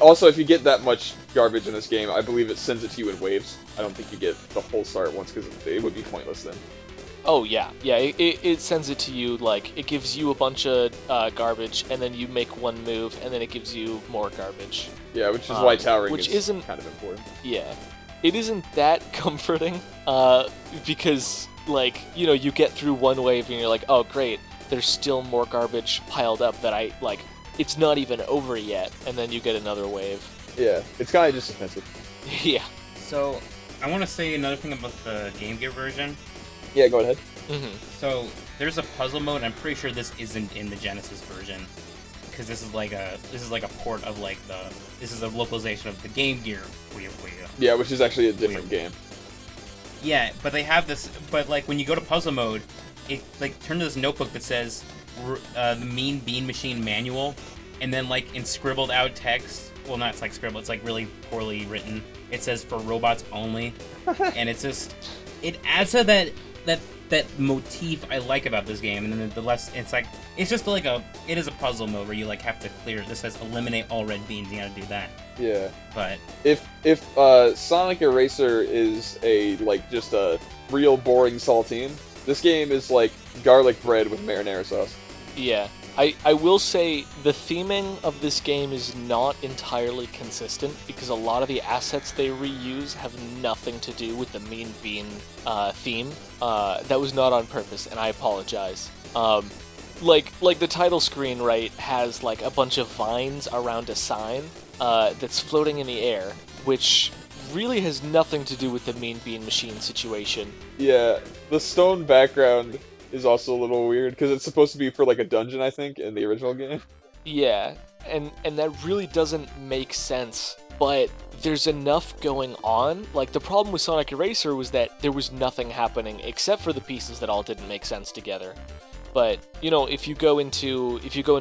Speaker 1: also, if you get that much garbage in this game, I believe it sends it to you in waves. I don't think you get the whole star at once, because it would be pointless then.
Speaker 2: Oh yeah. It sends it to you, like it gives you a bunch of garbage, and then you make one move, and then it gives you more garbage.
Speaker 1: Yeah, which is why towering
Speaker 2: which
Speaker 1: is
Speaker 2: isn't
Speaker 1: kind of important.
Speaker 2: Yeah. It isn't that comforting, because, like, you know, you get through one wave and you're like, oh, great, there's still more garbage piled up that it's not even over yet, and then you get another wave.
Speaker 1: Yeah, it's kind of just offensive.
Speaker 2: Yeah.
Speaker 5: So, I want to say another thing about the Game Gear version.
Speaker 1: Yeah, go ahead.
Speaker 2: Mm-hmm.
Speaker 5: So, there's a puzzle mode. I'm pretty sure this isn't in the Genesis version, because this is like a port of like this is a localization of the Game Gear.
Speaker 1: Yeah, which is actually a different game.
Speaker 5: Yeah, but they have this. But like when you go to puzzle mode, it like turns to this notebook that says the Mean Bean Machine Manual, and then like in scribbled out text. Well, not it's like scribbled. It's like really poorly written. It says for robots only, and it's just it adds to that motif I like about this game. And then the less it's like it's just like it is a puzzle mode where you like have to clear. This says eliminate all red beans. You gotta do that.
Speaker 1: Yeah.
Speaker 5: But
Speaker 1: If Sonic Eraser is just a real boring saltine, this game is like garlic bread with marinara sauce.
Speaker 2: Yeah. I will say the theming of this game is not entirely consistent, because a lot of the assets they reuse have nothing to do with the Mean Bean theme. That was not on purpose, and I apologize. Like the title screen, right, has like a bunch of vines around a sign that's floating in the air, which really has nothing to do with the Mean Bean Machine situation.
Speaker 1: Yeah, the stone background is also a little weird, because it's supposed to be for like a dungeon, I think, in the original game.
Speaker 2: Yeah, and that really doesn't make sense, but there's enough going on. Like, the problem with Sonic Eraser was that there was nothing happening except for the pieces that all didn't make sense together. But, you know, if you go into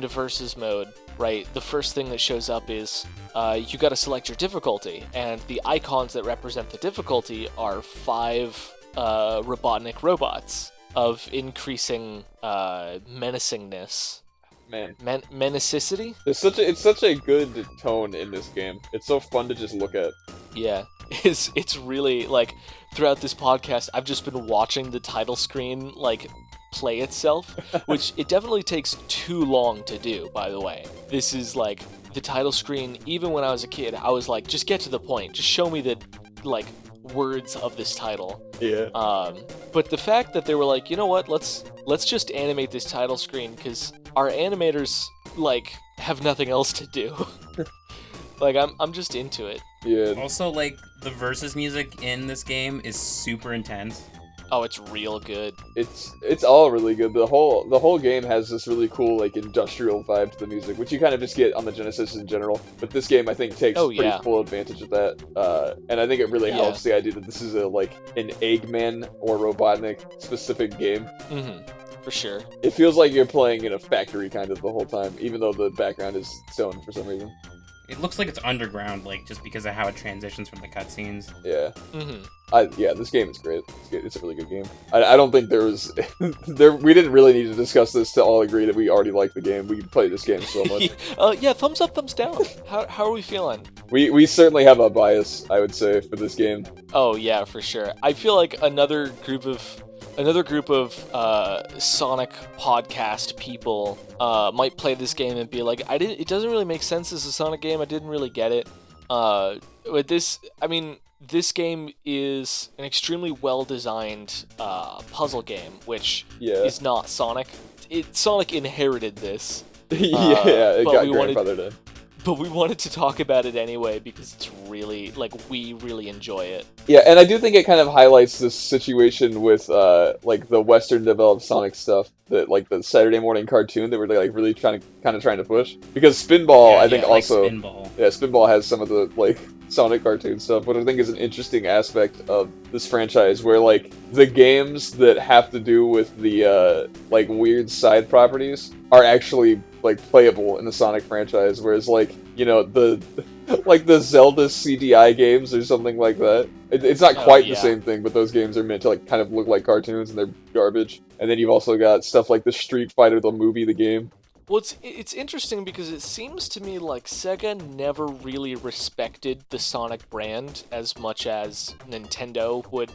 Speaker 2: versus mode, right, the first thing that shows up is you gotta select your difficulty, and the icons that represent the difficulty are 5 Robotnik robots of increasing menacingness.
Speaker 1: Man,
Speaker 2: Menacicity?
Speaker 1: it's such a good tone in this game. It's so fun to just look at.
Speaker 2: Yeah, it's really, like, throughout this podcast, I've just been watching the title screen, like, play itself, which it definitely takes too long to do, by the way. This is, like, the title screen, even when I was a kid, I was like, just get to the point, just show me the, like, words of this title.
Speaker 1: Yeah.
Speaker 2: But the fact that they were like, you know what, let's just animate this title screen, because our animators, like, have nothing else to do. Like, I'm just into it.
Speaker 1: Yeah.
Speaker 5: also like the versus music in this game is super intense.
Speaker 2: Oh, it's real good.
Speaker 1: It's all really good. The whole game has this really cool like industrial vibe to the music, which you kind of just get on the Genesis in general. But this game, I think, takes pretty full advantage of that. And I think it really helps the idea that this is an Eggman or Robotnik specific game.
Speaker 2: Mm-hmm. For sure.
Speaker 1: It feels like you're playing in a factory kind of the whole time, even though the background is stone for some reason.
Speaker 5: It looks like it's underground, like just because of how it transitions from the cutscenes.
Speaker 1: Yeah.
Speaker 2: Mm-hmm.
Speaker 1: This game is great. It's a really good game. I don't think there was we didn't really need to discuss this to all agree that we already like the game. We play this game so much.
Speaker 2: Yeah, thumbs up, thumbs down. How are we feeling?
Speaker 1: We certainly have a bias, I would say, for this game.
Speaker 2: Oh yeah, for sure. I feel like another group of Sonic podcast people might play this game and be like, it doesn't really make sense as a Sonic game. I didn't really get it. But this, I mean, this game is an extremely well-designed puzzle game, which
Speaker 1: Yeah.
Speaker 2: is not Sonic. Sonic inherited this.
Speaker 1: Yeah, it
Speaker 2: but
Speaker 1: got
Speaker 2: we wanted-
Speaker 1: grandfathered in.
Speaker 2: But we wanted to talk about it anyway because it's really, like, we really enjoy it.
Speaker 1: Yeah, and I do think it kind of highlights this situation with, like, the Western developed Sonic stuff, that, like, the Saturday morning cartoon that we're, like, really trying to push. Because Spinball, I think,
Speaker 5: like
Speaker 1: also...
Speaker 5: Spinball.
Speaker 1: Yeah, Spinball has some of the, like, Sonic cartoon stuff, which I think is an interesting aspect of this franchise, where, like, the games that have to do with the, like, weird side properties are actually, like, playable in the Sonic franchise, whereas, like, you know, the Zelda CDI games or something like that. It's not quite the same thing, but those games are meant to, like, kind of look like cartoons, and they're garbage. And then you've also got stuff like the Street Fighter, the movie, the game.
Speaker 2: Well, it's interesting because it seems to me like Sega never really respected the Sonic brand as much as Nintendo would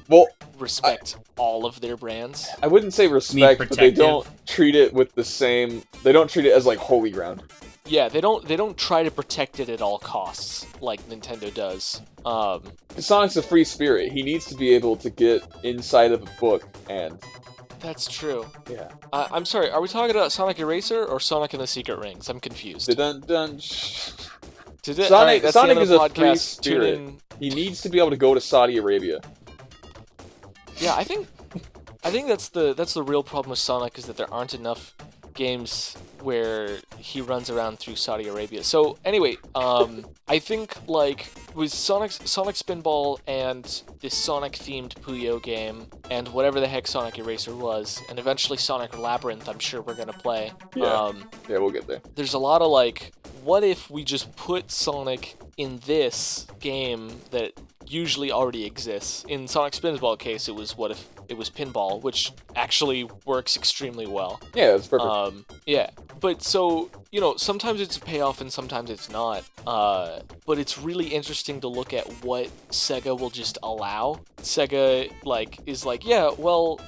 Speaker 2: respect all of their brands.
Speaker 1: I wouldn't say respect, but they
Speaker 5: protective?
Speaker 1: don't treat it with the same... They don't treat it as, like, holy ground.
Speaker 2: Yeah, they don't try to protect it at all costs like Nintendo does.
Speaker 1: Sonic's a free spirit. He needs to be able to get inside of a book and...
Speaker 2: That's true.
Speaker 1: Yeah.
Speaker 2: I'm sorry, are we talking about Sonic Eraser or Sonic and the Secret Rings? I'm confused.
Speaker 1: Dun-dun.
Speaker 2: Sonic,
Speaker 1: Sonic
Speaker 2: that's the end of
Speaker 1: is
Speaker 2: the
Speaker 1: a free
Speaker 2: podcast. Tune
Speaker 1: spirit.
Speaker 2: in.
Speaker 1: He needs to be able to go to Saudi Arabia.
Speaker 2: Yeah, I think that's the real problem with Sonic, is that there aren't enough games where he runs around through Saudi Arabia. So anyway, I think like with Sonic Spinball and this Sonic themed Puyo game and whatever the heck Sonic Eraser was, and eventually Sonic Labyrinth, I'm sure we're gonna play.
Speaker 1: Yeah. Yeah, we'll get there.
Speaker 2: There's a lot of like, what if we just put Sonic in this game that usually already exists? In Sonic Spinball case, it was what if it was pinball, which actually works extremely well.
Speaker 1: Yeah, that's perfect.
Speaker 2: Yeah, but so, you know, sometimes it's a payoff and sometimes it's not. But it's really interesting to look at what Sega will just allow. Sega, like, is like, yeah, well,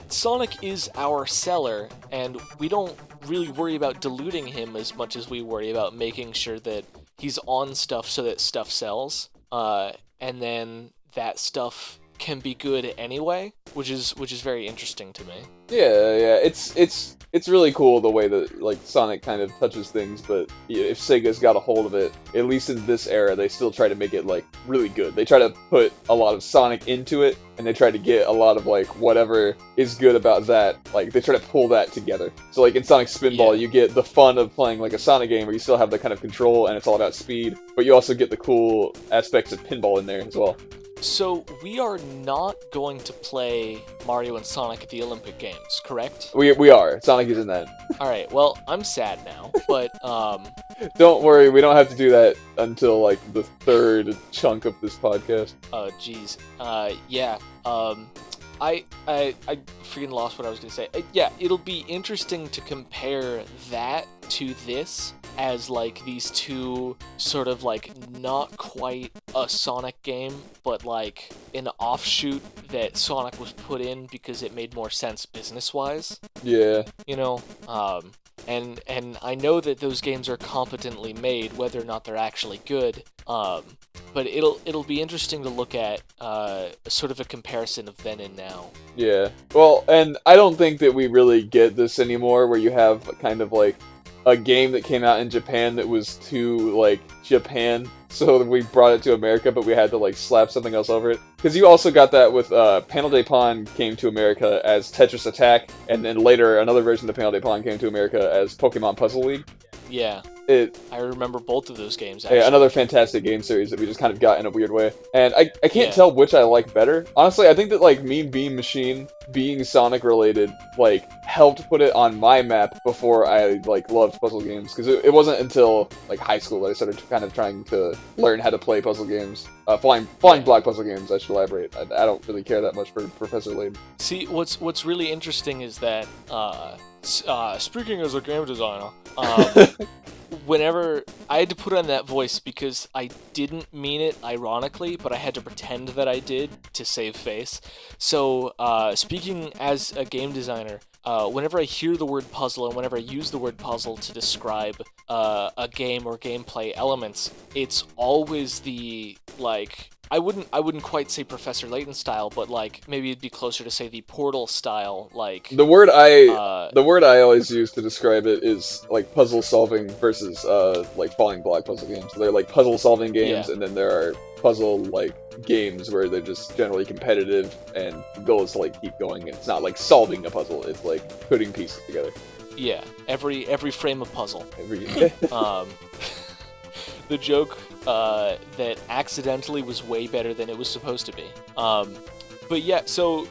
Speaker 2: Sonic is our seller, and we don't really worry about diluting him as much as we worry about making sure that he's on stuff so that stuff sells. And then that stuff can be good anyway, which is very interesting to me.
Speaker 1: Yeah, it's really cool the way that like Sonic kind of touches things, but if Sega's got a hold of it, at least in this era, they still try to make it like really good. They try to put a lot of Sonic into it, and they try to get a lot of like whatever is good about that. Like they try to pull that together. So like in Sonic Spinball, you get the fun of playing like a Sonic game where you still have the kind of control and it's all about speed, but you also get the cool aspects of pinball in there as well.
Speaker 2: So we are not going to play Mario and Sonic at the Olympic Games, correct?
Speaker 1: We are. Sonic is in that.
Speaker 2: Alright, well, I'm sad now, but,
Speaker 1: Don't worry, we don't have to do that until, like, the third chunk of this podcast.
Speaker 2: oh, jeez. Yeah, I freaking lost what I was gonna say. Yeah, it'll be interesting to compare that to this as, like, these two sort of, like, not quite a Sonic game, but, like, an offshoot that Sonic was put in because it made more sense business-wise.
Speaker 1: Yeah.
Speaker 2: You know, and I know that those games are competently made, whether or not they're actually good. But it'll be interesting to look at sort of a comparison of then and now.
Speaker 1: Yeah. Well, and I don't think that we really get this anymore, where you have kind of like a game that came out in Japan that was too like Japan, so we brought it to America, but we had to like slap something else over it. Because you also got that with Panel de Pon came to America as Tetris Attack, and then later another version of Panel de Pon came to America as Pokemon Puzzle League.
Speaker 2: Yeah.
Speaker 1: I
Speaker 2: remember both of those games, actually.
Speaker 1: Yeah, another fantastic game series that we just kind of got in a weird way. And I can't
Speaker 2: Yeah.
Speaker 1: tell which I like better. Honestly, I think that, like, Mean Bean Machine being Sonic-related, like, helped put it on my map before I, like, loved puzzle games. Because it wasn't until, like, high school that I started kind of trying to learn how to play puzzle games. Flying block puzzle games, I should elaborate. I don't really care that much for Professor Layton.
Speaker 2: See, what's really interesting is that, speaking as a game designer, whenever I had to put on that voice because I didn't mean it ironically, but I had to pretend that I did to save face. So, speaking as a game designer, whenever I hear the word puzzle and whenever I use the word puzzle to describe a game or gameplay elements, it's always the, like, I wouldn't quite say Professor Layton style, but like maybe it'd be closer to say the Portal style, like
Speaker 1: The word I always use to describe it is like puzzle solving versus like falling block puzzle games. So they're like puzzle solving games,
Speaker 2: Yeah.
Speaker 1: and then there are puzzle like games where they're just generally competitive, and the goal is to like keep going. It's not like solving a puzzle; it's like putting pieces together.
Speaker 2: yeah, every frame a puzzle.
Speaker 1: Every
Speaker 2: The joke that accidentally was way better than it was supposed to be. But yeah, so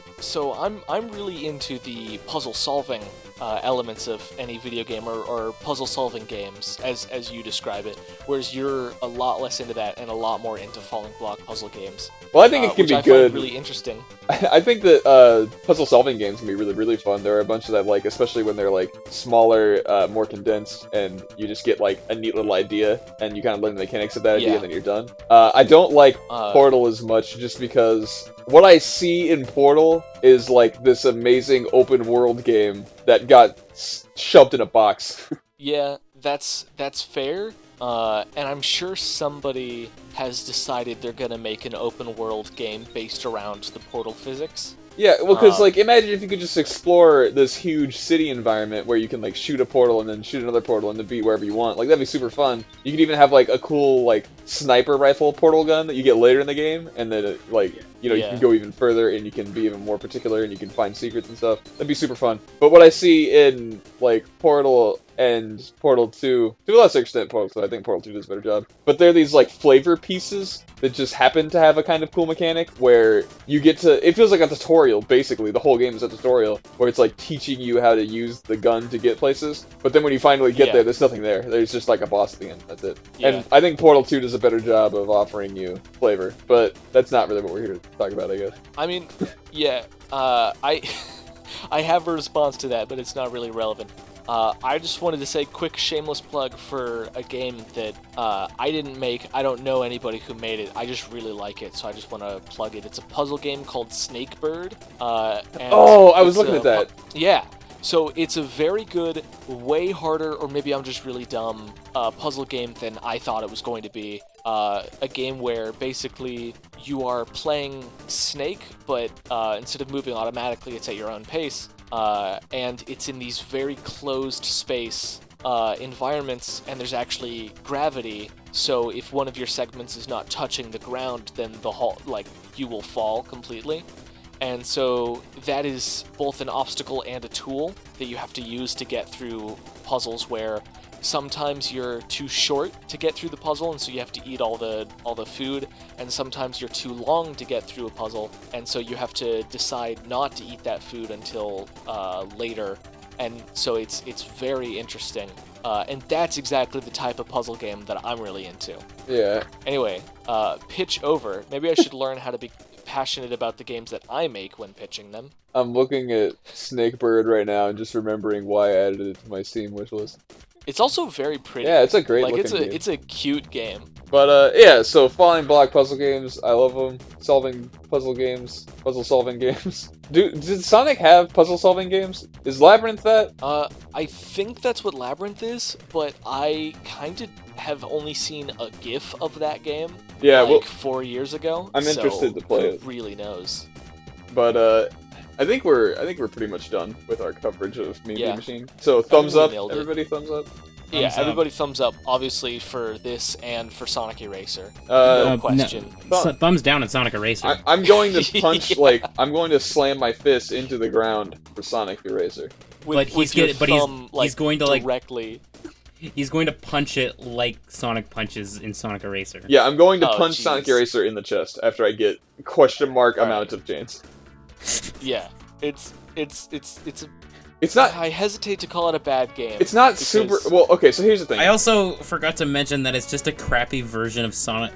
Speaker 2: I'm really into the puzzle solving elements of any video game or puzzle solving games as you describe it, whereas you're a lot less into that and a lot more into falling block puzzle games.
Speaker 1: Well, I think it can
Speaker 2: which
Speaker 1: be
Speaker 2: I
Speaker 1: good.
Speaker 2: find really interesting.
Speaker 1: I think that puzzle solving games can be really, really fun. There are a bunch that I like, especially when they're like smaller, more condensed, and you just get like a neat little idea, and you kind of learn the mechanics of that idea,
Speaker 2: Yeah.
Speaker 1: and then you're done. I don't like Portal as much, just because what I see in Portal is like this amazing open world game that got shoved in a box.
Speaker 2: Yeah, that's fair. And I'm sure somebody has decided they're gonna make an open world game based around the Portal physics.
Speaker 1: Yeah, well, because like imagine if you could just explore this huge city environment where you can like shoot a portal and then shoot another portal and then be wherever you want. Like that'd be super fun. You could even have like a cool like sniper rifle portal gun that you get later in the game, and then like you
Speaker 2: Yeah.
Speaker 1: can go even further and you can be even more particular and you can find secrets and stuff. That'd be super fun. But what I see in like Portal and Portal 2, to a lesser extent Portal 2, I think Portal 2 does a better job. But they're these like flavor pieces that just happen to have a kind of cool mechanic where you get to, it feels like a tutorial, basically. The whole game is a tutorial where it's like teaching you how to use the gun to get places. But then when you finally get
Speaker 2: Yeah.
Speaker 1: there, there's nothing there. There's just like a boss at the end. That's it.
Speaker 2: Yeah.
Speaker 1: And I think Portal 2 does a better job of offering you flavor. But that's not really what we're here to talk about, I guess.
Speaker 2: I mean, yeah, I I have a response to that, but it's not really relevant. I just wanted to say quick shameless plug for a game that I didn't make. I don't know anybody who made it. I just really like it, so I just want to plug it. It's a puzzle game called Snakebird. And
Speaker 1: Oh, I was
Speaker 2: it's
Speaker 1: looking
Speaker 2: a
Speaker 1: at that.
Speaker 2: Yeah. So it's a very good, way harder, or maybe I'm just really dumb, puzzle game than I thought it was going to be. A game where basically you are playing Snake, but instead of moving automatically, it's at your own pace. And it's in these very closed space environments, and there's actually gravity. So if one of your segments is not touching the ground, then you will fall completely. And so that is both an obstacle and a tool that you have to use to get through puzzles where sometimes you're too short to get through the puzzle, and so you have to eat all the food, and sometimes you're too long to get through a puzzle, and so you have to decide not to eat that food until later. And so it's very interesting. And that's exactly the type of puzzle game that I'm really into.
Speaker 1: Yeah.
Speaker 2: Anyway, pitch over. Maybe I should learn how to be passionate about the games that I make when pitching them.
Speaker 1: I'm looking at Snakebird right now and just remembering why I added it to my Steam wishlist.
Speaker 2: It's also very pretty.
Speaker 1: Yeah, it's a great
Speaker 2: like
Speaker 1: looking game.
Speaker 2: it's a cute game.
Speaker 1: But yeah, so falling block puzzle games, I love them. Solving puzzle games, puzzle solving games. Did Sonic have puzzle solving games? Is Labyrinth that?
Speaker 2: I think that's what Labyrinth is, but I kind of have only seen a GIF of that game.
Speaker 1: Yeah,
Speaker 2: like
Speaker 1: well,
Speaker 2: 4 years ago.
Speaker 1: I'm interested to play it.
Speaker 2: Who really knows?
Speaker 1: But I think we're pretty much done with our coverage of Meme
Speaker 2: Yeah.
Speaker 1: Machine. So thumbs
Speaker 2: really
Speaker 1: up,
Speaker 2: nailed it.
Speaker 1: everybody, thumbs up.
Speaker 2: Yeah,
Speaker 5: Thumbs up.
Speaker 2: everybody thumbs up, obviously, for this and for Sonic Eraser.
Speaker 1: Uh,
Speaker 2: No question.
Speaker 5: Thumbs down at Sonic Eraser.
Speaker 1: I'm going to punch
Speaker 2: Yeah.
Speaker 1: I'm going to slam my fist into the ground for Sonic Eraser.
Speaker 5: But he's
Speaker 2: with your
Speaker 5: get- but he's-
Speaker 2: thumb,
Speaker 5: he's going to, like-
Speaker 2: directly.
Speaker 5: He's going to punch it like Sonic punches in Sonic Eraser.
Speaker 1: Yeah, I'm going to
Speaker 2: Oh,
Speaker 1: punch
Speaker 2: jeez.
Speaker 1: Sonic Eraser in the chest after I get question mark
Speaker 2: All
Speaker 1: amount
Speaker 2: right.
Speaker 1: of chance.
Speaker 2: Yeah, it's
Speaker 1: It's not.
Speaker 2: I hesitate to call it a bad game.
Speaker 1: It's not
Speaker 2: because-
Speaker 1: super. Well, okay. So here's the thing.
Speaker 5: I also forgot to mention that it's just a crappy version of Sonic,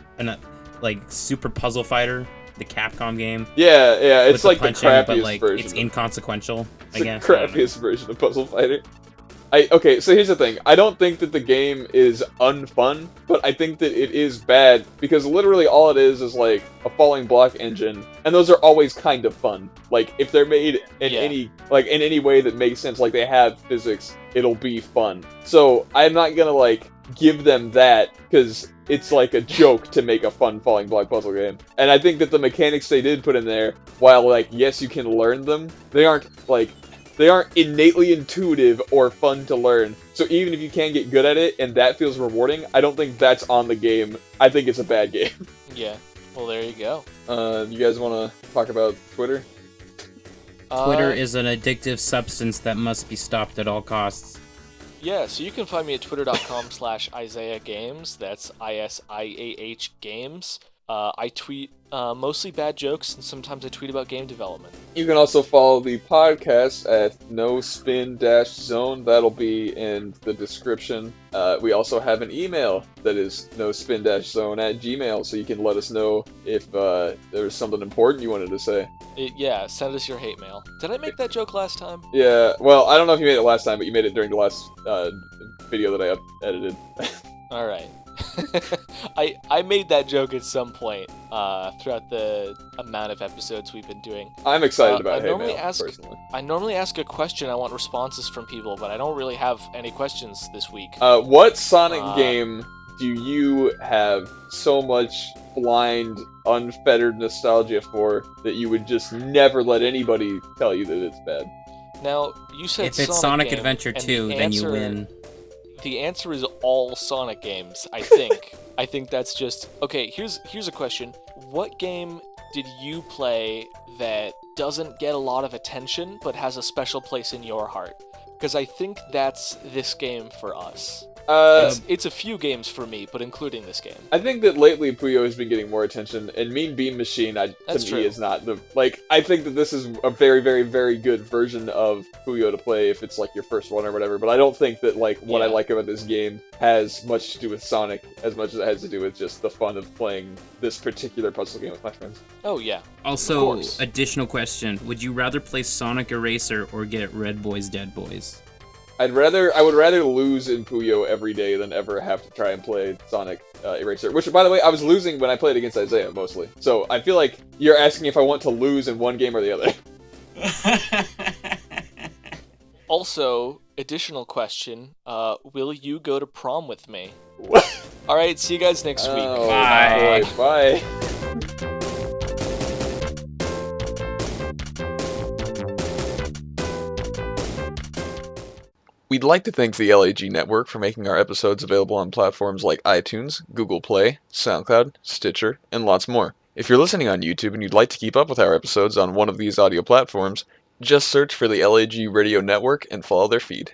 Speaker 5: like Super Puzzle Fighter, the Capcom game.
Speaker 1: Yeah, yeah. It's
Speaker 5: with
Speaker 1: like the
Speaker 5: punching,
Speaker 1: crappiest
Speaker 5: but like
Speaker 1: version.
Speaker 5: it's
Speaker 1: of-
Speaker 5: inconsequential.
Speaker 1: It's
Speaker 5: I
Speaker 1: the
Speaker 5: guess. I don't know.
Speaker 1: crappiest version of Puzzle Fighter. Okay, so here's the thing. I don't think that the game is unfun, but I think that it is bad because literally all it is like a falling block engine, and those are always kind of fun. Like if they're made in
Speaker 2: Yeah.
Speaker 1: any way that makes sense, like they have physics, it'll be fun. So I'm not gonna like give them that because it's like a joke to make a fun falling block puzzle game. And I think that the mechanics they did put in there, while like yes you can learn them, they aren't innately intuitive or fun to learn. So even if you can get good at it and that feels rewarding, I don't think that's on the game. I think it's a bad game.
Speaker 2: Yeah. Well, there you go.
Speaker 1: You guys want to talk about Twitter?
Speaker 5: Twitter is an addictive substance that must be stopped at all costs.
Speaker 2: Yeah, so you can find me at twitter.com/IsaiahGames. That's ISIAH Games. I tweet mostly bad jokes, and sometimes I tweet about game development.
Speaker 1: You can also follow the podcast at nospin-zone. That'll be in the description. We also have an email that is nospin-zone@gmail, so you can let us know if there's something important you wanted to say.
Speaker 2: Yeah, send us your hate mail. Did I make that joke last time?
Speaker 1: Yeah, well, I don't know if you made it last time, but you made it during the last video that I edited.
Speaker 2: All right. I made that joke at some point throughout the amount of episodes we've been doing.
Speaker 1: I'm excited about hate mail, personally.
Speaker 2: I normally ask a question. I want responses from people, but I don't really have any questions this week.
Speaker 1: What Sonic game do you have so much blind, unfettered nostalgia for that you would just never let anybody tell you that it's bad?
Speaker 2: Now, you said
Speaker 5: if it's Sonic
Speaker 2: game,
Speaker 5: Adventure 2, then you win.
Speaker 2: The answer is all Sonic games, I think. I think that's just... Okay, here's a question. What game did you play that doesn't get a lot of attention, but has a special place in your heart? Because I think that's this game for us. It's a few games for me, but including this game.
Speaker 1: I think that lately Puyo has been getting more attention, and Mean Bean Machine, to me, is not the... Like, I think that this is a very, very, very good version of Puyo to play if it's, like, your first one or whatever, but I don't think that, like, what I like about this game has much to do with Sonic as much as it has to do with just the fun of playing this particular puzzle game with my friends.
Speaker 2: Oh, yeah.
Speaker 5: Also, additional question. Would you rather play Sonic Eraser or get Red Boys Dead Boys?
Speaker 1: I would rather lose in Puyo every day than ever have to try and play Sonic Eraser. Which, by the way, I was losing when I played against Isaiah, mostly. So I feel like you're asking if I want to lose in one game or the other.
Speaker 2: Also, additional question, will you go to prom with me?
Speaker 1: What?
Speaker 2: Alright, see you guys next week.
Speaker 5: Bye.
Speaker 1: Boy, bye. We'd like to thank the LAG Network for making our episodes available on platforms like iTunes, Google Play, SoundCloud, Stitcher, and lots more. If you're listening on YouTube and you'd like to keep up with our episodes on one of these audio platforms, just search for the LAG Radio Network and follow their feed.